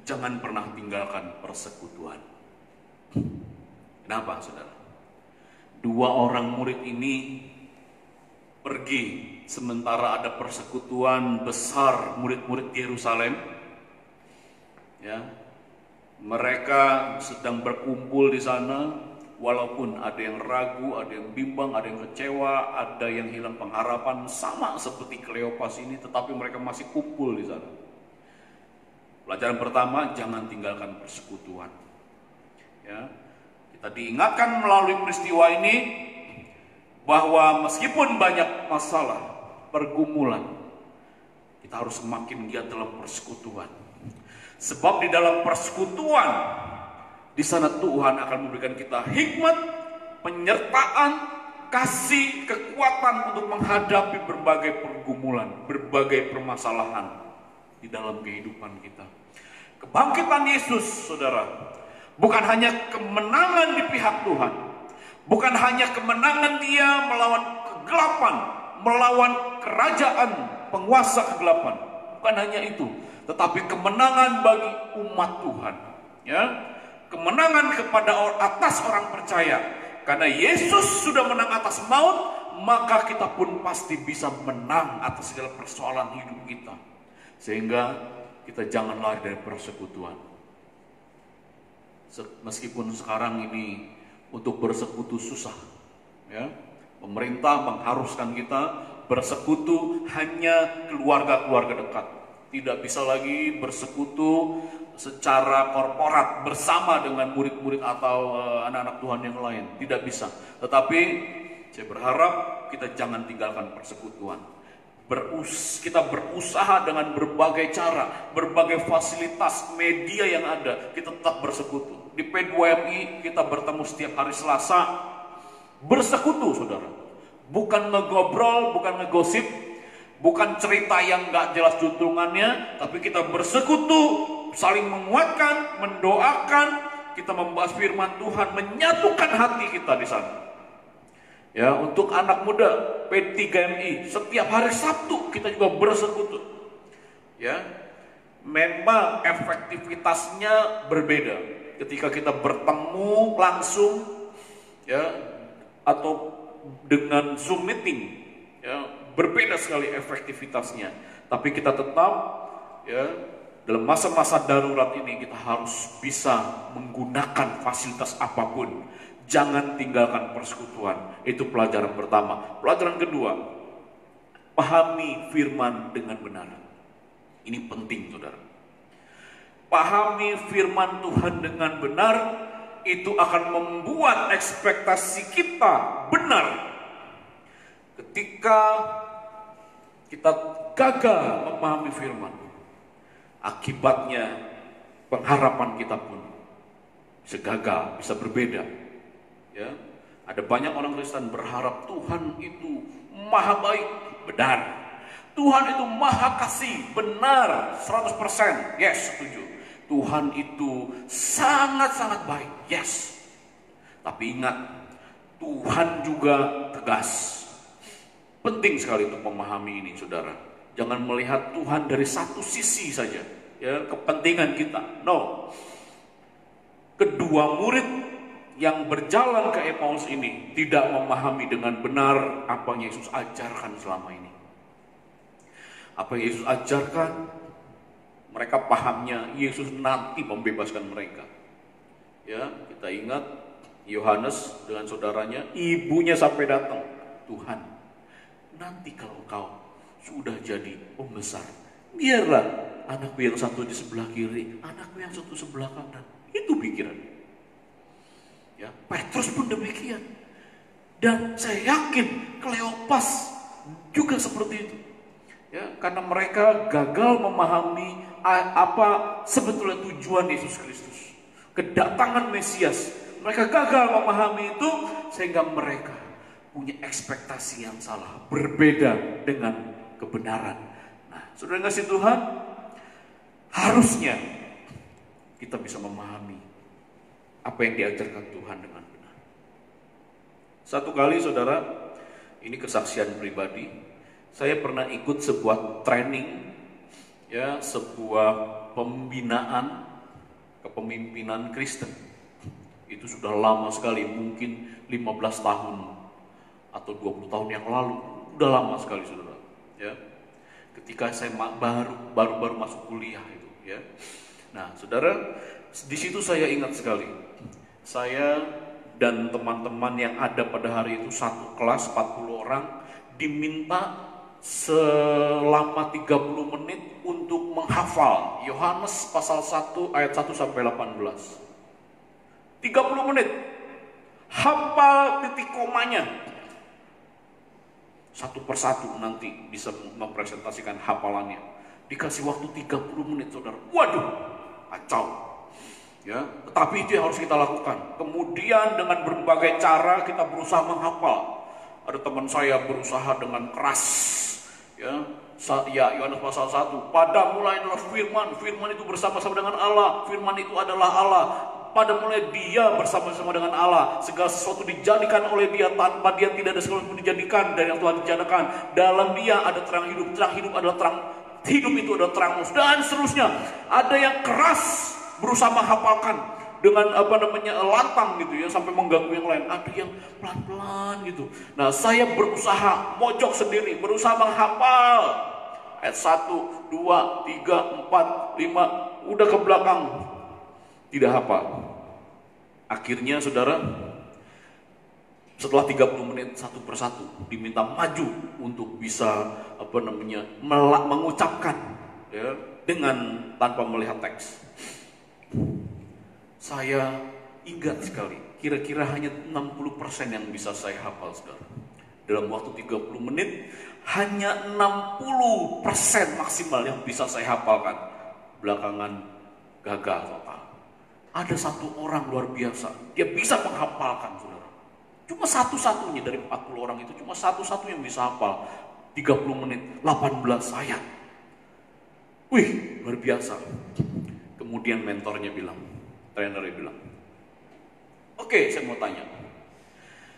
jangan pernah tinggalkan persekutuan. Kenapa, saudara? Dua orang murid ini pergi sementara ada persekutuan besar murid-murid di Yerusalem. Ya, mereka sedang berkumpul di sana, walaupun ada yang ragu, ada yang bimbang, ada yang kecewa, ada yang hilang pengharapan, sama seperti Kleopas ini, tetapi mereka masih kumpul di sana. Pelajaran pertama, jangan tinggalkan persekutuan. Ya, kita diingatkan melalui peristiwa ini bahwa meskipun banyak masalah, pergumulan, kita harus semakin giat dalam persekutuan. Sebab di dalam persekutuan, di sana Tuhan akan memberikan kita hikmat, penyertaan, kasih, kekuatan untuk menghadapi berbagai pergumulan, berbagai permasalahan di dalam kehidupan kita. Kebangkitan Yesus, saudara, bukan hanya kemenangan di pihak Tuhan, bukan hanya kemenangan Dia melawan kegelapan, melawan kerajaan penguasa kegelapan, bukan hanya itu, tetapi kemenangan bagi umat Tuhan, ya, kemenangan atas orang percaya. Karena Yesus sudah menang atas maut, maka kita pun pasti bisa menang atas segala persoalan hidup kita. Sehingga kita jangan lari dari persekutuan. Meskipun sekarang ini untuk bersekutu susah, ya, pemerintah mengharuskan kita bersekutu hanya keluarga-keluarga dekat. Tidak bisa lagi bersekutu secara korporat bersama dengan murid-murid atau anak-anak Tuhan yang lain. Tidak bisa. Tetapi saya berharap kita jangan tinggalkan persekutuan. Kita berusaha dengan berbagai cara, berbagai fasilitas media yang ada, kita tetap bersekutu. Di P2MI kita bertemu setiap hari Selasa, bersekutu, saudara. Bukan ngegobrol, bukan ngegosip, bukan cerita yang gak jelas juntrungannya, tapi kita bersekutu, saling menguatkan, mendoakan, kita membahas firman Tuhan, menyatukan hati kita di sana. Ya, untuk anak muda P3MI, setiap hari Sabtu kita juga bersekutu. Ya, memang efektivitasnya berbeda ketika kita bertemu langsung, ya, atau dengan Zoom meeting, ya, berbeda sekali efektivitasnya. Tapi kita tetap, ya, dalam masa-masa darurat ini kita harus bisa menggunakan fasilitas apapun. Jangan tinggalkan persekutuan. Itu pelajaran pertama. Pelajaran kedua, pahami firman dengan benar. Ini penting, saudara. Pahami firman Tuhan dengan benar, itu akan membuat ekspektasi kita benar. Ketika kita gagal memahami firman, akibatnya pengharapan kita pun bisa gagal, bisa berbeda. Ya, ada banyak orang Kristen berharap Tuhan itu maha baik, benar. Tuhan itu maha kasih, benar, 100%, yes, setuju. Tuhan itu sangat-sangat baik, yes. Tapi ingat, Tuhan juga tegas. Penting sekali untuk memahami ini, saudara. Jangan melihat Tuhan dari satu sisi saja, ya, kepentingan kita. No. Kedua murid yang berjalan ke Emmaus ini tidak memahami dengan benar apa yang Yesus ajarkan selama ini. Apa yang Yesus ajarkan, mereka pahamnya Yesus nanti membebaskan mereka. Ya, kita ingat Yohanes dengan saudaranya, ibunya sampai datang, Tuhan, nanti kalau kau sudah jadi pembesar, biarlah anakku yang satu di sebelah kiri, anakku yang satu sebelah kanan. Itu pikiran. Ya, Petrus pun demikian. Dan saya yakin Kleopas juga seperti itu. Ya, karena mereka gagal memahami apa sebetulnya tujuan Yesus Kristus, kedatangan Mesias. Mereka gagal memahami itu sehingga mereka punya ekspektasi yang salah, berbeda dengan kebenaran. Nah, saudara yang kasih Tuhan, harusnya kita bisa memahami apa yang diajarkan Tuhan dengan benar. Satu kali, saudara, ini kesaksian pribadi, saya pernah ikut sebuah training, ya, sebuah pembinaan kepemimpinan Kristen. Itu sudah lama sekali, mungkin 15 tahun atau 20 tahun yang lalu, udah lama sekali, saudara. Ya, ketika saya baru masuk kuliah itu, ya. Nah, saudara, di situ saya ingat sekali. Saya dan teman-teman yang ada pada hari itu satu kelas 40 orang diminta selama 30 menit untuk menghafal Yohanes pasal 1 ayat 1 sampai 18. 30 menit. Hafal titik komanya. Satu persatu nanti bisa mempresentasikan hafalannya. Dikasih waktu 30 menit, saudara. Waduh, kacau. Ya, tetapi itu yang harus kita lakukan. Kemudian dengan berbagai cara kita berusaha menghafal. Ada teman saya berusaha dengan keras, ya, Yohanes pasal 1. Pada mulai adalah firman, firman itu bersama-sama dengan Allah, firman itu adalah Allah. Pada mulai dia bersama-sama dengan Allah, segala sesuatu dijadikan oleh dia, tanpa dia tidak ada sesuatu pun dijadikan dari yang Tuhan dijadikan. Dalam dia ada terang hidup adalah terang, hidup itu adalah terang, dan seterusnya. Ada yang keras berusaha menghafalkan dengan lantang gitu ya, sampai mengganggu yang lain. Ada yang pelan-pelan gitu. Nah, saya berusaha mojok sendiri, berusaha menghafal ayat 1, 2, 3, 4, 5, udah ke belakang tidak hafal. Akhirnya saudara, setelah 30 menit satu persatu diminta maju untuk bisa mengucapkan ya, dengan tanpa melihat teks. Saya ingat sekali, kira-kira hanya 60% yang bisa saya hafal saudara. Dalam waktu 30 menit, hanya 60% maksimal yang bisa saya hafalkan. Belakangan gagal total. Ada satu orang luar biasa, dia bisa menghafalkan saudara. Cuma satu-satunya dari 40 orang itu, cuma satu-satu yang bisa hafal 30 menit, 18 ayat. Wih, luar biasa. Kemudian mentornya bilang, trainernya bilang, oke, saya mau tanya,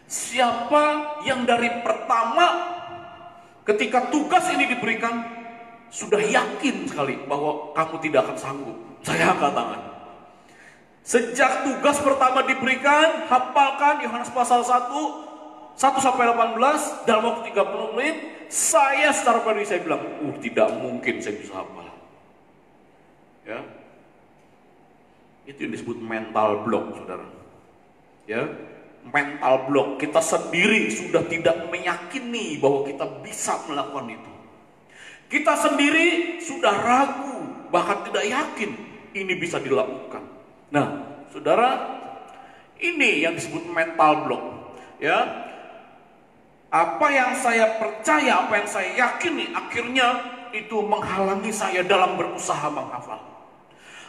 siapa yang dari pertama ketika tugas ini diberikan sudah yakin sekali bahwa kamu tidak akan sanggup? Saya angkat tangan. Sejak tugas pertama diberikan, hafalkan Yohanes pasal 1 sampai 18 dalam waktu 30 menit, saya secara pribadi saya bilang, tidak mungkin saya bisa hafal. Ya. Itu yang disebut mental block, saudara. Ya, mental block. Kita sendiri sudah tidak meyakini bahwa kita bisa melakukan itu. Kita sendiri sudah ragu, bahkan tidak yakin ini bisa dilakukan. Nah, saudara, ini yang disebut mental block. Ya, apa yang saya percaya, apa yang saya yakini, akhirnya itu menghalangi saya dalam berusaha menghafal.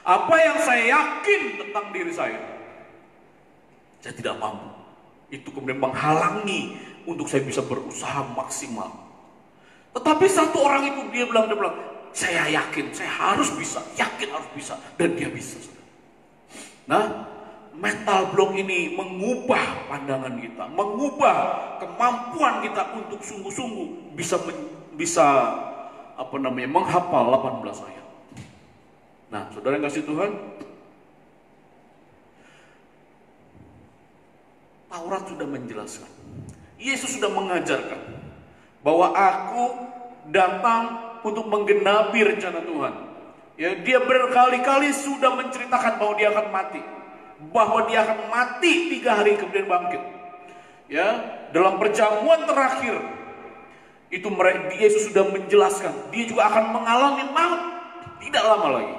Apa yang saya yakin tentang diri saya tidak mampu. Itu kemudian menghalangi untuk saya bisa berusaha maksimal. Tetapi satu orang itu dia bilang, saya yakin, saya harus bisa, yakin harus bisa, dan dia bisa. Nah, mental block ini mengubah pandangan kita, mengubah kemampuan kita untuk sungguh-sungguh bisa menghafal 18 ayat. Nah, saudara yang kasih Tuhan, Taurat sudah menjelaskan, Yesus sudah mengajarkan bahwa aku datang untuk menggenapi rencana Tuhan. Ya, dia berkali-kali sudah menceritakan bahwa dia akan mati, bahwa dia akan mati 3 hari kemudian bangkit. Ya, dalam perjamuan terakhir itu Yesus sudah menjelaskan dia juga akan mengalami maut tidak lama lagi.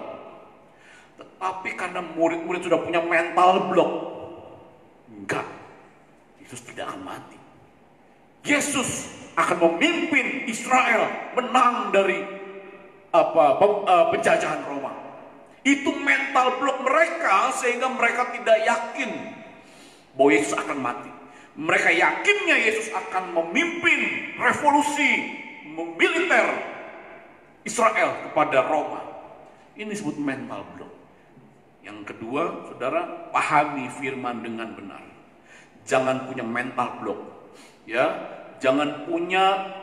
Tetapi karena murid-murid sudah punya mental block, enggak, Yesus tidak akan mati. Yesus akan memimpin Israel menang dari penjajahan Roma. Itu mental block mereka sehingga mereka tidak yakin bahwa Yesus akan mati. Mereka yakinnya Yesus akan memimpin revolusi militer Israel kepada Roma. Ini disebut mental block. Yang kedua, saudara, pahami firman dengan benar. Jangan punya mental block. Ya, jangan punya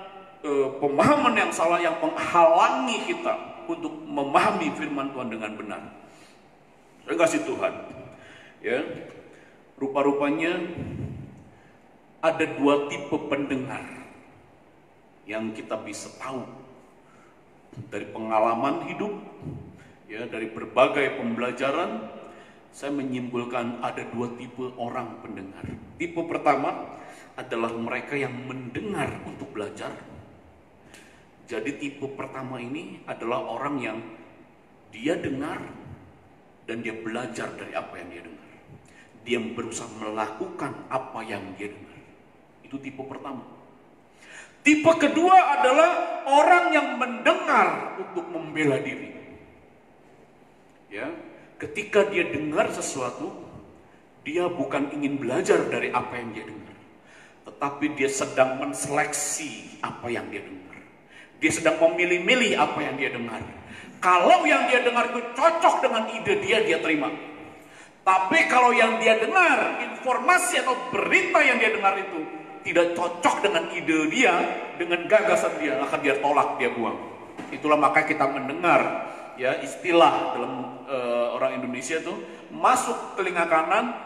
pemahaman yang salah yang menghalangi kita untuk memahami firman Tuhan dengan benar. Saya kasih Tuhan. Ya, rupa-rupanya ada 2 tipe pendengar yang kita bisa tahu dari pengalaman hidup. Ya, dari berbagai pembelajaran, saya menyimpulkan ada 2 tipe orang pendengar. Tipe pertama adalah mereka yang mendengar untuk belajar. Jadi tipe pertama ini adalah orang yang dia dengar dan dia belajar dari apa yang dia dengar. Dia berusaha melakukan apa yang dia dengar. Itu tipe pertama. Tipe kedua adalah orang yang mendengar untuk membela diri. Ya, ketika dia dengar sesuatu, dia bukan ingin belajar dari apa yang dia dengar, tetapi dia sedang menseleksi apa yang dia dengar. Dia sedang memilih-milih apa yang dia dengar. Kalau yang dia dengar itu cocok dengan ide dia, dia terima. Tapi kalau yang dia dengar, informasi atau berita yang dia dengar itu tidak cocok dengan ide dia, dengan gagasan dia, akan dia tolak, dia buang. Itulah maka kita mendengar ya istilah dalam orang Indonesia itu, masuk telinga kanan,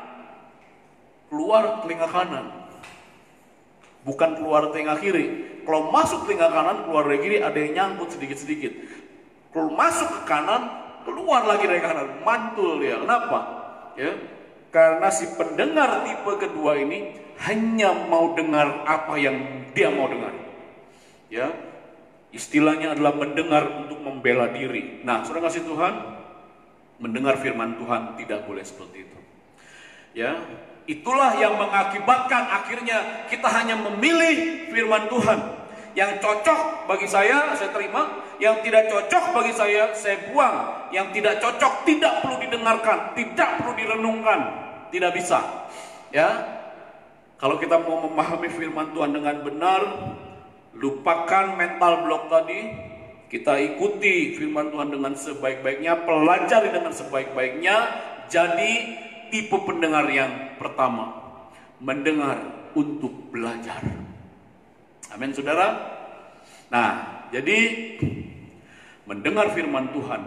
keluar telinga kanan. Bukan keluar telinga kiri. Kalau masuk telinga kanan, keluar dari kiri, ada yang nyangkut sedikit-sedikit. Kalau masuk ke kanan, keluar lagi dari kanan, mantul ya. Kenapa? Ya, karena si pendengar tipe kedua ini hanya mau dengar apa yang dia mau dengar. Ya, istilahnya adalah mendengar untuk membela diri. Nah, saudara kasih Tuhan, mendengar firman Tuhan tidak boleh seperti itu. Ya, itulah yang mengakibatkan akhirnya kita hanya memilih firman Tuhan. Yang cocok bagi saya terima. Yang tidak cocok bagi saya buang. Yang tidak cocok tidak perlu didengarkan, tidak perlu direnungkan, tidak bisa. Ya, kalau kita mau memahami firman Tuhan dengan benar, lupakan mental block tadi. Kita ikuti firman Tuhan dengan sebaik-baiknya, pelajari dengan sebaik-baiknya. Jadi tipe pendengar yang pertama, mendengar untuk belajar. Amin, saudara. Nah, jadi mendengar firman Tuhan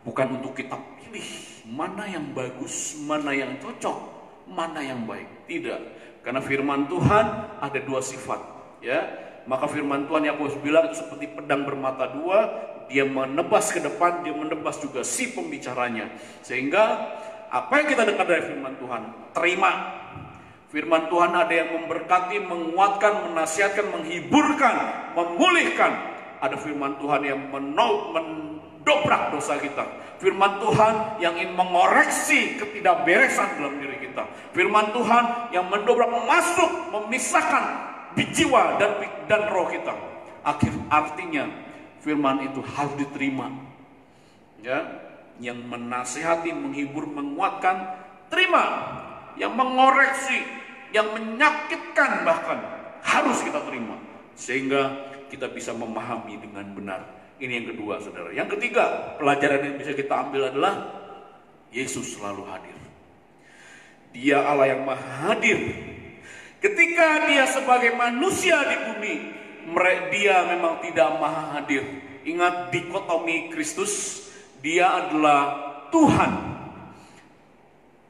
bukan untuk kita pilih mana yang bagus, mana yang cocok, mana yang baik. Tidak, karena firman Tuhan ada dua sifat. Ya, maka firman Tuhan yang Yakobus bilang itu seperti pedang bermata dua. Dia menebas ke depan, dia menebas juga si pembicaranya. Sehingga apa yang kita dengar dari firman Tuhan, terima. Firman Tuhan ada yang memberkati, menguatkan, menasihatkan, menghiburkan, memulihkan. Ada firman Tuhan yang mendobrak dosa kita. Firman Tuhan yang ingin mengoreksi ketidakberesan dalam diri kita. Firman Tuhan yang mendobrak, masuk, memisahkan jiwa dan roh kita. Artinya firman itu harus diterima. Ya, yang menasihati, menghibur, menguatkan, terima. Yang mengoreksi, yang menyakitkan bahkan harus kita terima, sehingga kita bisa memahami dengan benar. Ini yang kedua, saudara. Yang ketiga, pelajaran yang bisa kita ambil adalah Yesus selalu hadir. Dia Allah yang maha hadir. Ketika dia sebagai manusia di bumi, dia memang tidak maha hadir. Ingat dikotomi Kristus, dia adalah Tuhan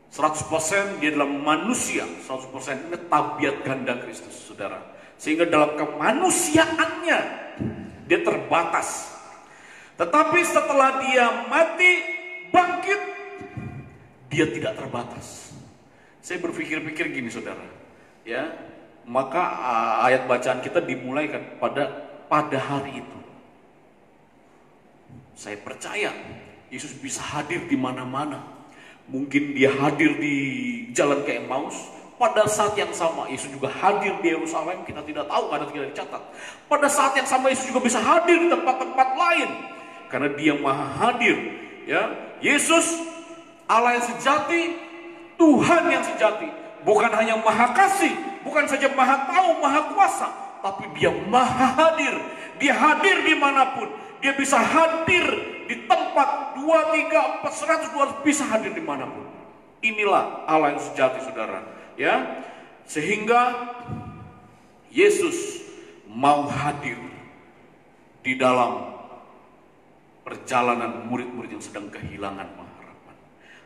100%, dia adalah manusia 100%. Ini tabiat ganda Kristus, saudara. Sehingga dalam kemanusiaannya dia terbatas. Tetapi setelah dia mati, bangkit, dia tidak terbatas. Saya berpikir-pikir gini, saudara. Ya, maka ayat bacaan kita dimulai kan pada hari itu. Saya percaya Yesus bisa hadir di mana-mana. Mungkin dia hadir di jalan ke Emmaus. Pada saat yang sama Yesus juga hadir di Yerusalem. Kita tidak tahu, karena tidak dicatat. Pada saat yang sama Yesus juga bisa hadir di tempat-tempat lain, karena dia maha hadir. Ya, Yesus Allah yang sejati, Tuhan yang sejati. Bukan hanya maha kasih, bukan saja maha tahu, maha kuasa, tapi dia maha hadir. Dia hadir dimanapun. Dia bisa hadir di tempat 2, 3, 4, 100, 200, bisa hadir dimanapun. Inilah Allah yang sejati, saudara. Ya, sehingga Yesus mau hadir di dalam perjalanan murid-murid yang sedang kehilangan pengharapan.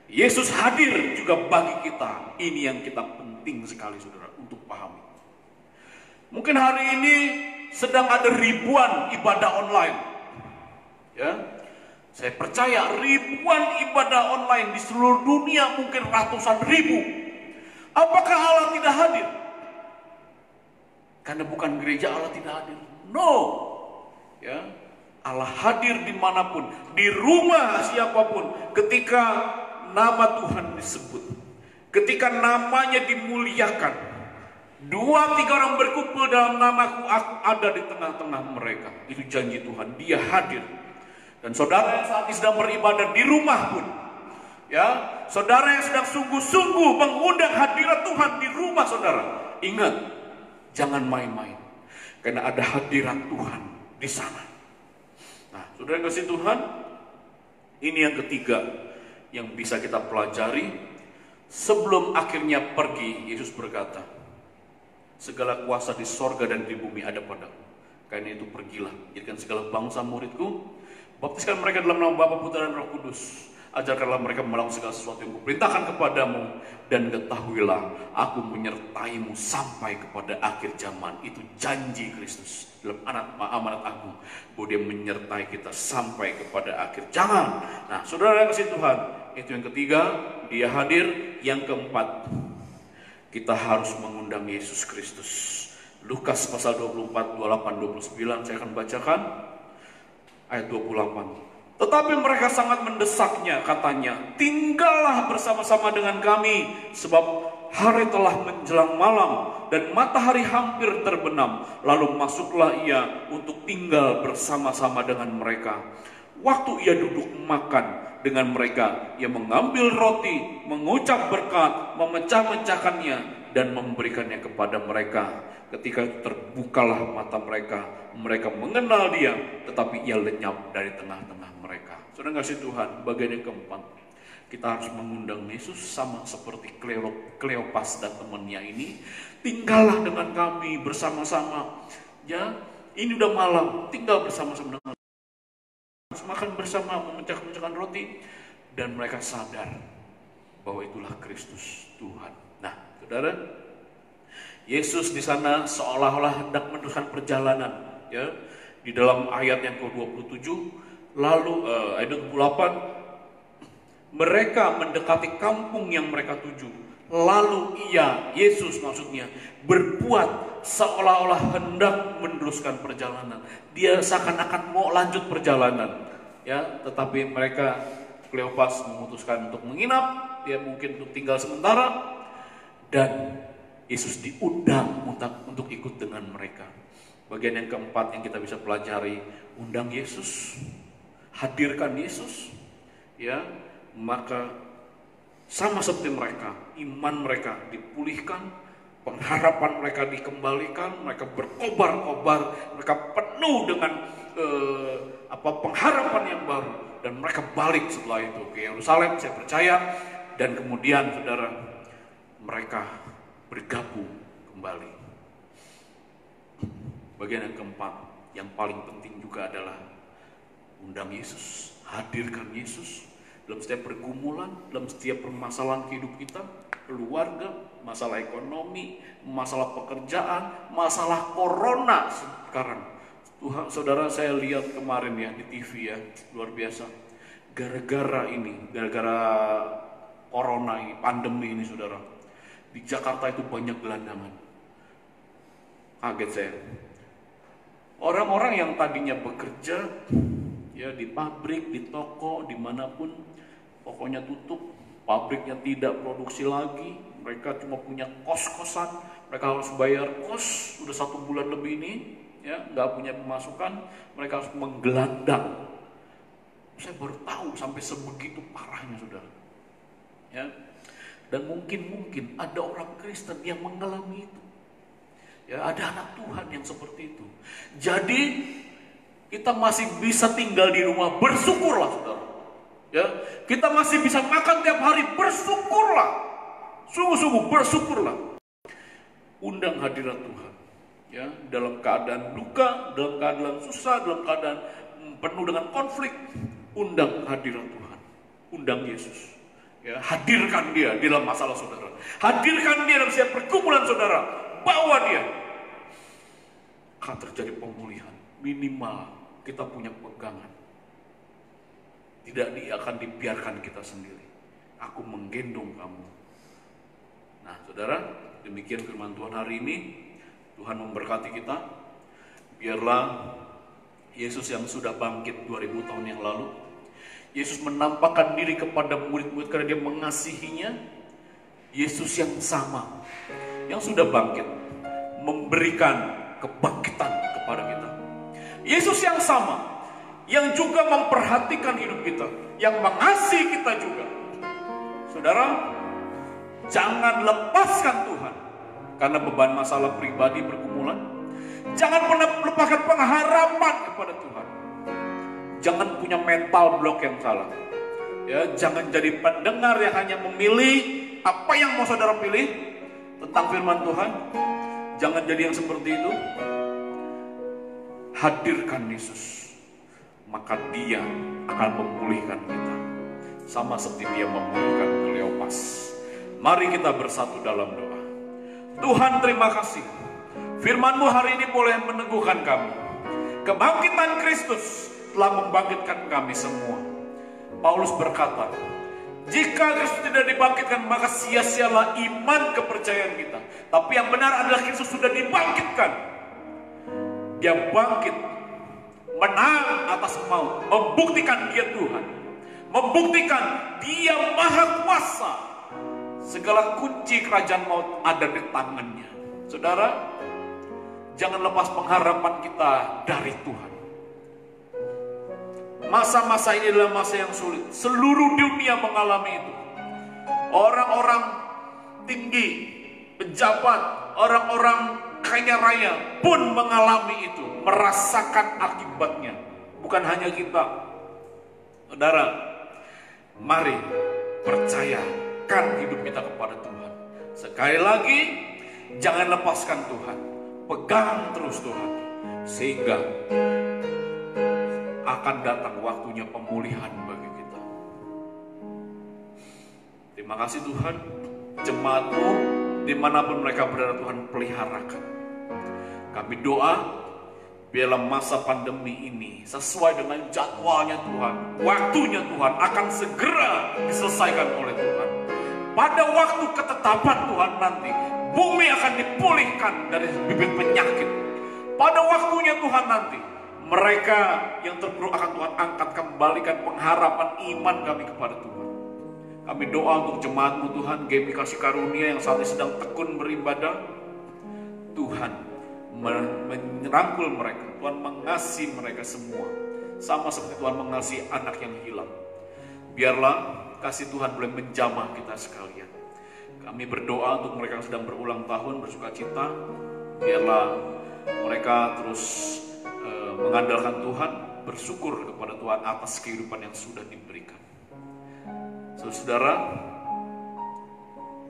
Yesus hadir juga bagi kita. Ini yang kita penting sekali, saudara, untuk pahami. Mungkin hari ini sedang ada ribuan ibadah online. Ya, saya percaya ribuan ibadah online di seluruh dunia, mungkin ratusan ribu. Apakah Allah tidak hadir? Karena bukan gereja Allah tidak hadir. No. Ya, Allah hadir dimanapun, di rumah siapapun, ketika nama Tuhan disebut, ketika namanya dimuliakan. 2, 3 orang berkumpul dalam namaku, aku ada di tengah-tengah mereka. Itu janji Tuhan, dia hadir. Dan saudara yang saat ini sedang beribadah di rumah pun, Ya, saudara yang sedang sungguh-sungguh mengundang hadirat Tuhan di rumah saudara, ingat, jangan main-main, karena ada hadirat Tuhan di sana. Nah, saudara yang kasih Tuhan, ini yang ketiga yang bisa kita pelajari. Sebelum akhirnya pergi, Yesus berkata, segala kuasa di sorga dan di bumi ada padaku. Karena itu pergilah, jadikan segala bangsa muridku, baptiskan mereka dalam nama Bapa, Putra dan Roh Kudus. Ajarkanlah mereka melakukan segala sesuatu yang kuperintahkan kepadamu, dan ketahuilah aku menyertaimu sampai kepada akhir zaman. Itu janji Kristus dalam amanat agung, bahwa Dia menyertai kita sampai kepada akhir zaman. Nah, saudara yang kasih Tuhan, itu yang ketiga, Dia hadir. Yang keempat, kita harus mengundang Yesus Kristus. Lukas pasal 24, 28, 29, saya akan bacakan ayat 28. Tetapi mereka sangat mendesaknya, katanya, tinggallah bersama-sama dengan kami, sebab hari telah menjelang malam dan matahari hampir terbenam. Lalu masuklah ia untuk tinggal bersama-sama dengan mereka. Waktu ia duduk makan dengan mereka, ia mengambil roti, mengucap berkat, memecah-mecahkannya, dan memberikannya kepada mereka. Ketika terbukalah mata mereka, mereka mengenal Dia, tetapi ia lenyap dari tengah-tengah mereka. Saudara kasih Tuhan, bagian yang keempat, kita harus mengundang Yesus sama seperti Kleopas dan temannya ini. Tinggallah dengan kami bersama-sama. Ya, ini udah malam, tinggal bersama-sama dengan makan bersama, memecah-mecahkan roti, dan mereka sadar bahwa itulah Kristus Tuhan. Nah, saudara, Yesus di sana seolah-olah hendak meneruskan perjalanan, ya. Di dalam ayat yang ke-27, lalu ayat 28, mereka mendekati kampung yang mereka tuju. Lalu Yesus maksudnya, berbuat seolah-olah hendak meneruskan perjalanan. Dia seakan-akan mau lanjut perjalanan, ya. Tetapi mereka, Kleopas memutuskan untuk menginap, dia mungkin untuk tinggal sementara, dan Yesus diundang untuk ikut dengan mereka. Bagian yang keempat yang kita bisa pelajari, undang Yesus, hadirkan Yesus, ya. Maka sama seperti mereka, iman mereka dipulihkan, pengharapan mereka dikembalikan, mereka berkobar-kobar, mereka penuh dengan pengharapan yang baru, dan mereka balik setelah itu ke Yerusalem, saya percaya. Dan kemudian saudara, mereka bergabung kembali. Bagian yang keempat, yang paling penting juga adalah undang Yesus, hadirkan Yesus dalam setiap pergumulan, dalam setiap permasalahan hidup kita, keluarga, masalah ekonomi, masalah pekerjaan, masalah corona sekarang. Tuhan, saudara, saya lihat kemarin ya di TV ya, luar biasa. Gara-gara corona ini, pandemi ini, saudara, di Jakarta itu banyak gelandangan. Kaget saya. Orang-orang yang tadinya bekerja ya di pabrik, di toko, dimanapun, pokoknya tutup, pabriknya tidak produksi lagi, mereka cuma punya kos-kosan, mereka harus bayar kos, sudah 1 bulan lebih ini, ya, nggak punya pemasukan, mereka harus menggelandang. Saya baru tahu sampai sebegitu parahnya, saudara. Ya, dan mungkin ada orang Kristen yang mengalami itu. Ya, ada anak Tuhan yang seperti itu. Jadi kita masih bisa tinggal di rumah, bersyukurlah, saudara. Ya, kita masih bisa makan tiap hari, bersyukurlah. Sungguh-sungguh bersyukurlah. Undang hadirat Tuhan. Ya, dalam keadaan duka, dalam keadaan susah, dalam keadaan penuh dengan konflik, undang hadirat Tuhan. Undang Yesus. Ya, hadirkan Dia di dalam masalah saudara. Hadirkan Dia dalam setiap pergumulan saudara. Bawa Dia. Akan terjadi pemulihan. Minimal kita punya pegangan. Tidak akan dibiarkan kita sendiri. Aku menggendong kamu. Nah, saudara, demikian firman Tuhan hari ini. Tuhan memberkati kita. Biarlah Yesus yang sudah bangkit 2000 tahun yang lalu, Yesus menampakkan diri kepada murid-murid karena Dia mengasihinya. Yesus yang sama, yang sudah bangkit, memberikan kebangkitan kepada kita. Yesus yang sama, yang juga memperhatikan hidup kita, yang mengasihi kita juga. Saudara, jangan lepaskan Tuhan karena beban masalah pribadi pergumulan. Jangan pernah lepaskan pengharapan kepada Tuhan. Jangan punya mental block yang salah. Ya, jangan jadi pendengar yang hanya memilih apa yang mau saudara pilih tentang firman Tuhan. Jangan jadi yang seperti itu. Hadirkan Yesus, maka Dia akan memulihkan kita, sama seperti Dia memulihkan Kleopas. Mari kita bersatu dalam doa. Tuhan, terima kasih. Firman-Mu hari ini boleh meneguhkan kami. Kebangkitan Kristus telah membangkitkan kami semua. Paulus berkata, jika Kristus tidak dibangkitkan, maka sia-sialah iman kepercayaan kita. Tapi yang benar adalah Kristus sudah dibangkitkan. Dia bangkit, menang atas maut, membuktikan Dia Tuhan, membuktikan Dia Maha Kuasa. Segala kunci kerajaan maut ada di tangannya. Saudara, jangan lepas pengharapan kita dari Tuhan. Masa-masa ini adalah masa yang sulit. Seluruh dunia mengalami itu. Orang-orang tinggi, pejabat, orang-orang kaya raya pun mengalami itu, merasakan akibatnya. Bukan hanya kita. Saudara, mari percayakan hidup kita kepada Tuhan. Sekali lagi, jangan lepaskan Tuhan. Pegang terus Tuhan, sehingga akan datang waktunya pemulihan bagi kita. Terima kasih Tuhan. Jemaat-Mu dimanapun mereka berada, Tuhan peliharakan. Kami doa, biarlah masa pandemi ini sesuai dengan jadwalnya Tuhan, waktunya Tuhan akan segera diselesaikan oleh Tuhan. Pada waktu ketetapan Tuhan nanti, bumi akan dipulihkan dari bibit penyakit. Pada waktunya Tuhan nanti, mereka yang terpuruk akan Tuhan angkat, kembalikan pengharapan iman kami kepada Tuhan. Kami doa untuk jemaat-Mu Tuhan, GMI Kasih Karunia yang saat ini sedang tekun beribadah. Tuhan merangkul mereka, Tuhan mengasihi mereka semua, sama seperti Tuhan mengasihi anak yang hilang. Biarlah kasih Tuhan boleh menjamah kita sekalian. Kami berdoa untuk mereka yang sedang berulang tahun, bersuka cita. Biarlah mereka terus mengandalkan Tuhan, bersyukur kepada Tuhan atas kehidupan yang sudah diberikan. Saudara,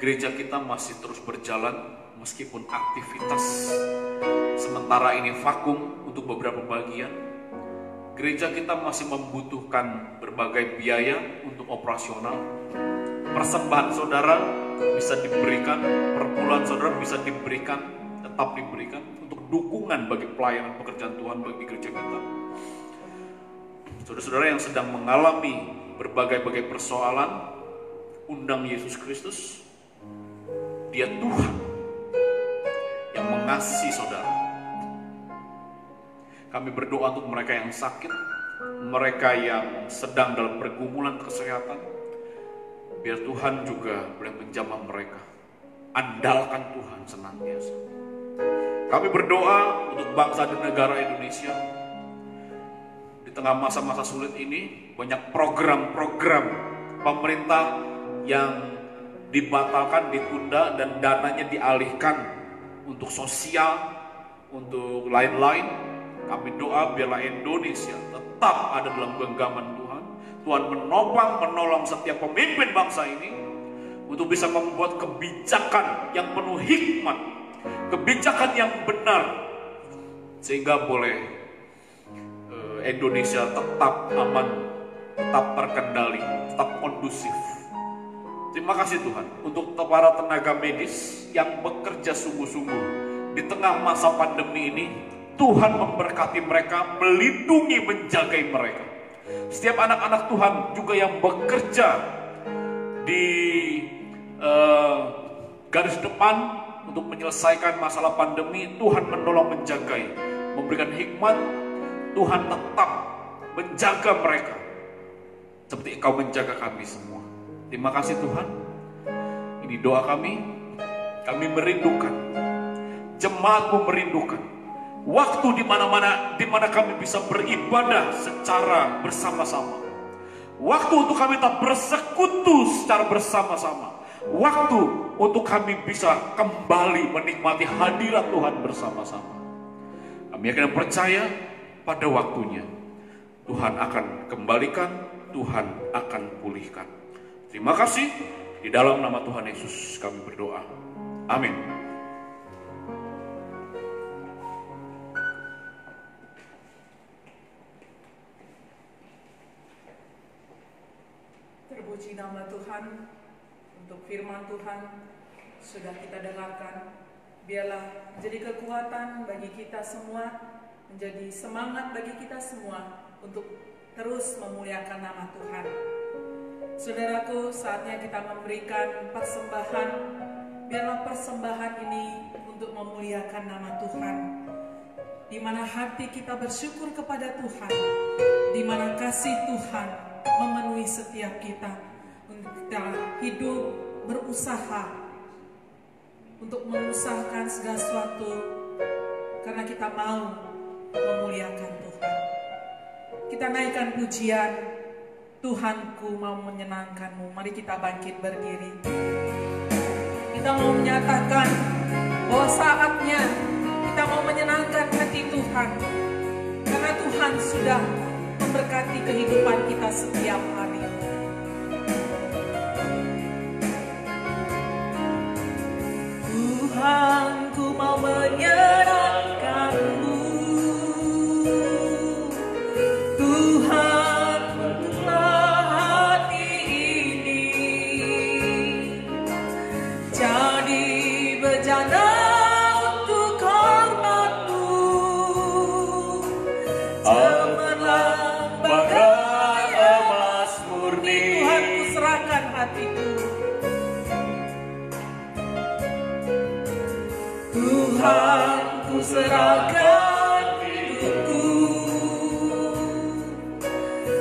gereja kita masih terus berjalan meskipun aktivitas sementara ini vakum untuk beberapa bagian. Gereja kita masih membutuhkan berbagai biaya untuk operasional. Persembahan saudara bisa diberikan, per bulan saudara bisa diberikan, tetap diberikan untuk dukungan bagi pelayanan pekerjaan Tuhan bagi gereja kita. Saudara-saudara yang sedang mengalami berbagai-bagai persoalan, undang Yesus Kristus. Dia Tuhan yang mengasihi saudara. Kami berdoa untuk mereka yang sakit, mereka yang sedang dalam pergumulan kesehatan. Biar Tuhan juga boleh menjamah mereka. Andalkan Tuhan senantiasa. Kami berdoa untuk bangsa dan negara Indonesia. Di tengah masa-masa sulit ini, banyak program-program pemerintah yang dibatalkan, ditunda, dan dananya dialihkan untuk sosial, untuk lain-lain. Kami doa biarlah Indonesia tetap ada dalam genggaman Tuhan. Tuhan menopang, menolong setiap pemimpin bangsa ini untuk bisa membuat kebijakan yang penuh hikmat, kebijakan yang benar, sehingga boleh Indonesia tetap aman, tetap terkendali, tetap kondusif. Terima kasih Tuhan untuk para tenaga medis yang bekerja sungguh-sungguh di tengah masa pandemi ini. Tuhan memberkati mereka, melindungi, menjagai mereka. Setiap anak-anak Tuhan juga yang bekerja di garis depan untuk menyelesaikan masalah pandemi, Tuhan menolong, menjagai, memberikan hikmat. Tuhan tetap menjaga mereka seperti Engkau menjaga kami semua. Terima kasih Tuhan. Ini doa kami. Kami merindukan, jemaat-Mu merindukan waktu di mana kami bisa beribadah secara bersama-sama. Waktu untuk kami tak bersekutu secara bersama-sama. Waktu untuk kami bisa kembali menikmati hadirat Tuhan bersama-sama. Kami akan percaya pada waktunya Tuhan akan kembalikan, Tuhan akan pulihkan. Terima kasih. Di dalam nama Tuhan Yesus kami berdoa. Amin. Terpuji nama Tuhan untuk firman Tuhan sudah kita dengarkan. Biarlah menjadi kekuatan bagi kita semua, menjadi semangat bagi kita semua untuk terus memuliakan nama Tuhan. Saudaraku, saatnya kita memberikan persembahan. Biarlah persembahan ini untuk memuliakan nama Tuhan. Di mana hati kita bersyukur kepada Tuhan, di mana kasih Tuhan memenuhi setiap kita, untuk kita hidup berusaha untuk mengusahakan segala sesuatu karena kita mau memuliakan Tuhan. Kita naikkan pujian, Tuhanku mau menyenangkanmu. Mari kita bangkit berdiri. Kita mau menyatakan bahwa saatnya kita mau menyenangkan hati Tuhan, karena Tuhan sudah memberkati kehidupan kita setiap hari. Tuhanku mau menyenangkanmu, Tuhan bentuklah hati ini jadi bejana untuk hormat-Mu. Cemerlang bagai emas murni. Tuhan, ku serahkan hatiku. Tuhan, ku serahkan hidupku.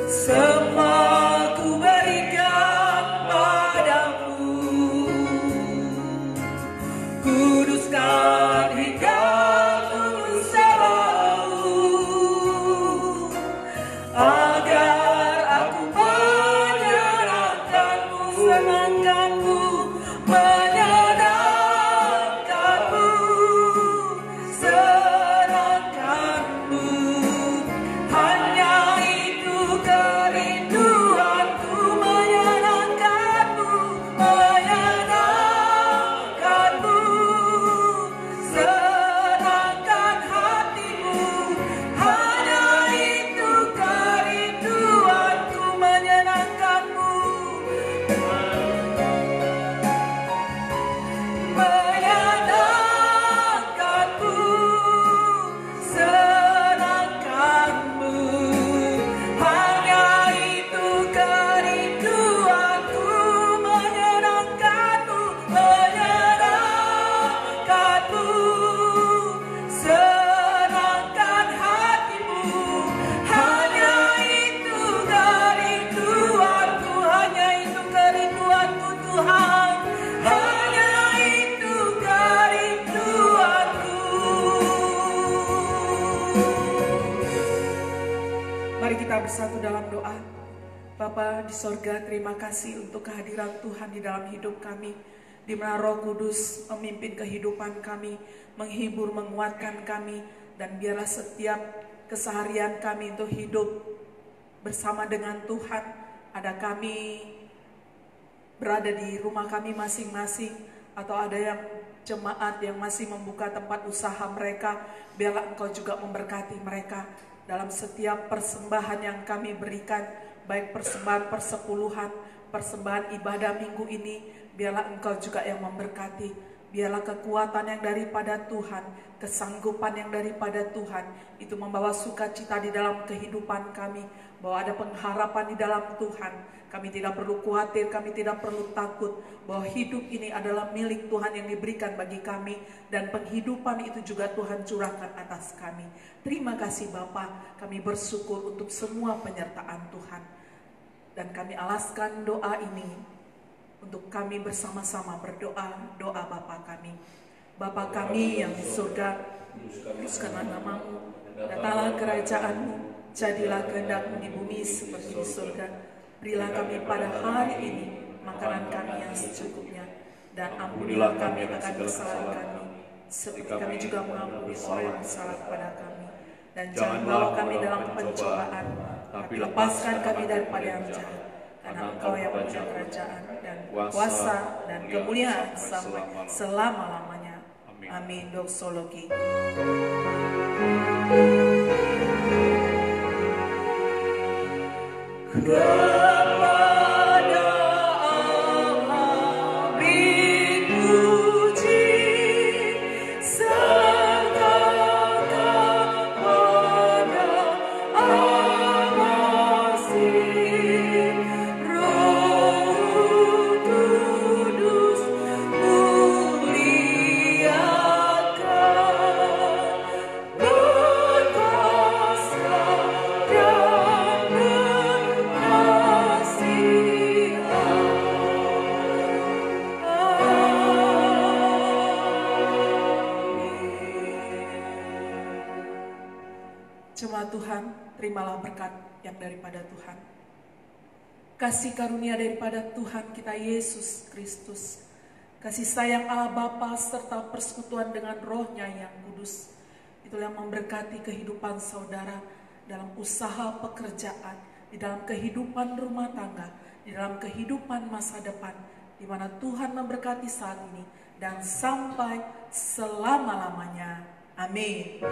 Semua ku berikan padamu. Kuduskan hingga tulus selalu, agar aku menyenangkanmu, senangkanmu, menyenangkanmu, senangkanmu. Hanya itu kerinduanku, menyenangkanmu, menyenangkanmu, senangkan hatimu. Hanya itu kerinduanku, menyenangkanmu, menyenangkanmu, senangkanmu. Hanya itu kerinduanku, menyenangkanmu, menyenangkanmu, senangkan hatimu. Hanya itu kerinduanku, hanya itu kerinduanku Tuhan. Hanya itu kerinduanku. Mari kita bersatu dalam doa. Bapa di sorga, terima kasih untuk kehadiran Tuhan di dalam hidup kami, di mana Roh Kudus memimpin kehidupan kami, menghibur, menguatkan kami, dan biarlah setiap keseharian kami untuk hidup bersama dengan Tuhan. Ada kami berada di rumah kami masing-masing, atau ada yang jemaat yang masih membuka tempat usaha mereka, biarlah Engkau juga memberkati mereka dalam setiap persembahan yang kami berikan, baik persembahan persepuluhan, persembahan ibadah minggu ini. Biarlah Engkau juga yang memberkati, biarlah kekuatan yang daripada Tuhan, kesanggupan yang daripada Tuhan, itu membawa sukacita di dalam kehidupan kami, bahwa ada pengharapan di dalam Tuhan. Kami tidak perlu khawatir, kami tidak perlu takut, bahwa hidup ini adalah milik Tuhan yang diberikan bagi kami, dan penghidupan itu juga Tuhan curahkan atas kami. Terima kasih Bapa, kami bersyukur untuk semua penyertaan Tuhan. Dan kami alaskan doa ini untuk kami bersama-sama berdoa, doa Bapa kami. Bapa kami yang di surga, kuduskanlah nama-Mu, datanglah kerajaan-Mu, jadilah kehendak-Mu di bumi seperti di surga. Berilah kami pada hari ini makanan kami yang secukupnya, dan ampunilah kami akan kesalahan kami, seperti kami juga mengampuni orang yang bersalah kepada kami. Dan jangan bawa kami dalam pencobaan, tapi lepaskan kami daripada yang jahat. Karena Engkau yang punya kerajaan dan kuasa dan kemuliaan sampai selama-lamanya. Amin. Doksologi. Kepada Allah dipuji, serta kepada Allah Masih, Roh Kudus muliakan, berkuasa dan Jemaat Tuhan, terimalah berkat yang daripada Tuhan. Kasih karunia daripada Tuhan kita Yesus Kristus, kasih sayang Allah Bapa serta persekutuan dengan Roh-Nya yang kudus, itulah yang memberkati kehidupan saudara dalam usaha pekerjaan, di dalam kehidupan rumah tangga, di dalam kehidupan masa depan, di mana Tuhan memberkati saat ini dan sampai selama-lamanya. Amin.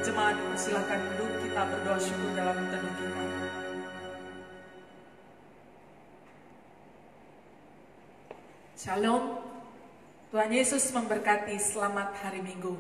Jemaat, silakan duduk, kita berdoa syukur dalam teduh kita. Shalom. Tuhan Yesus memberkati. Selamat hari Minggu.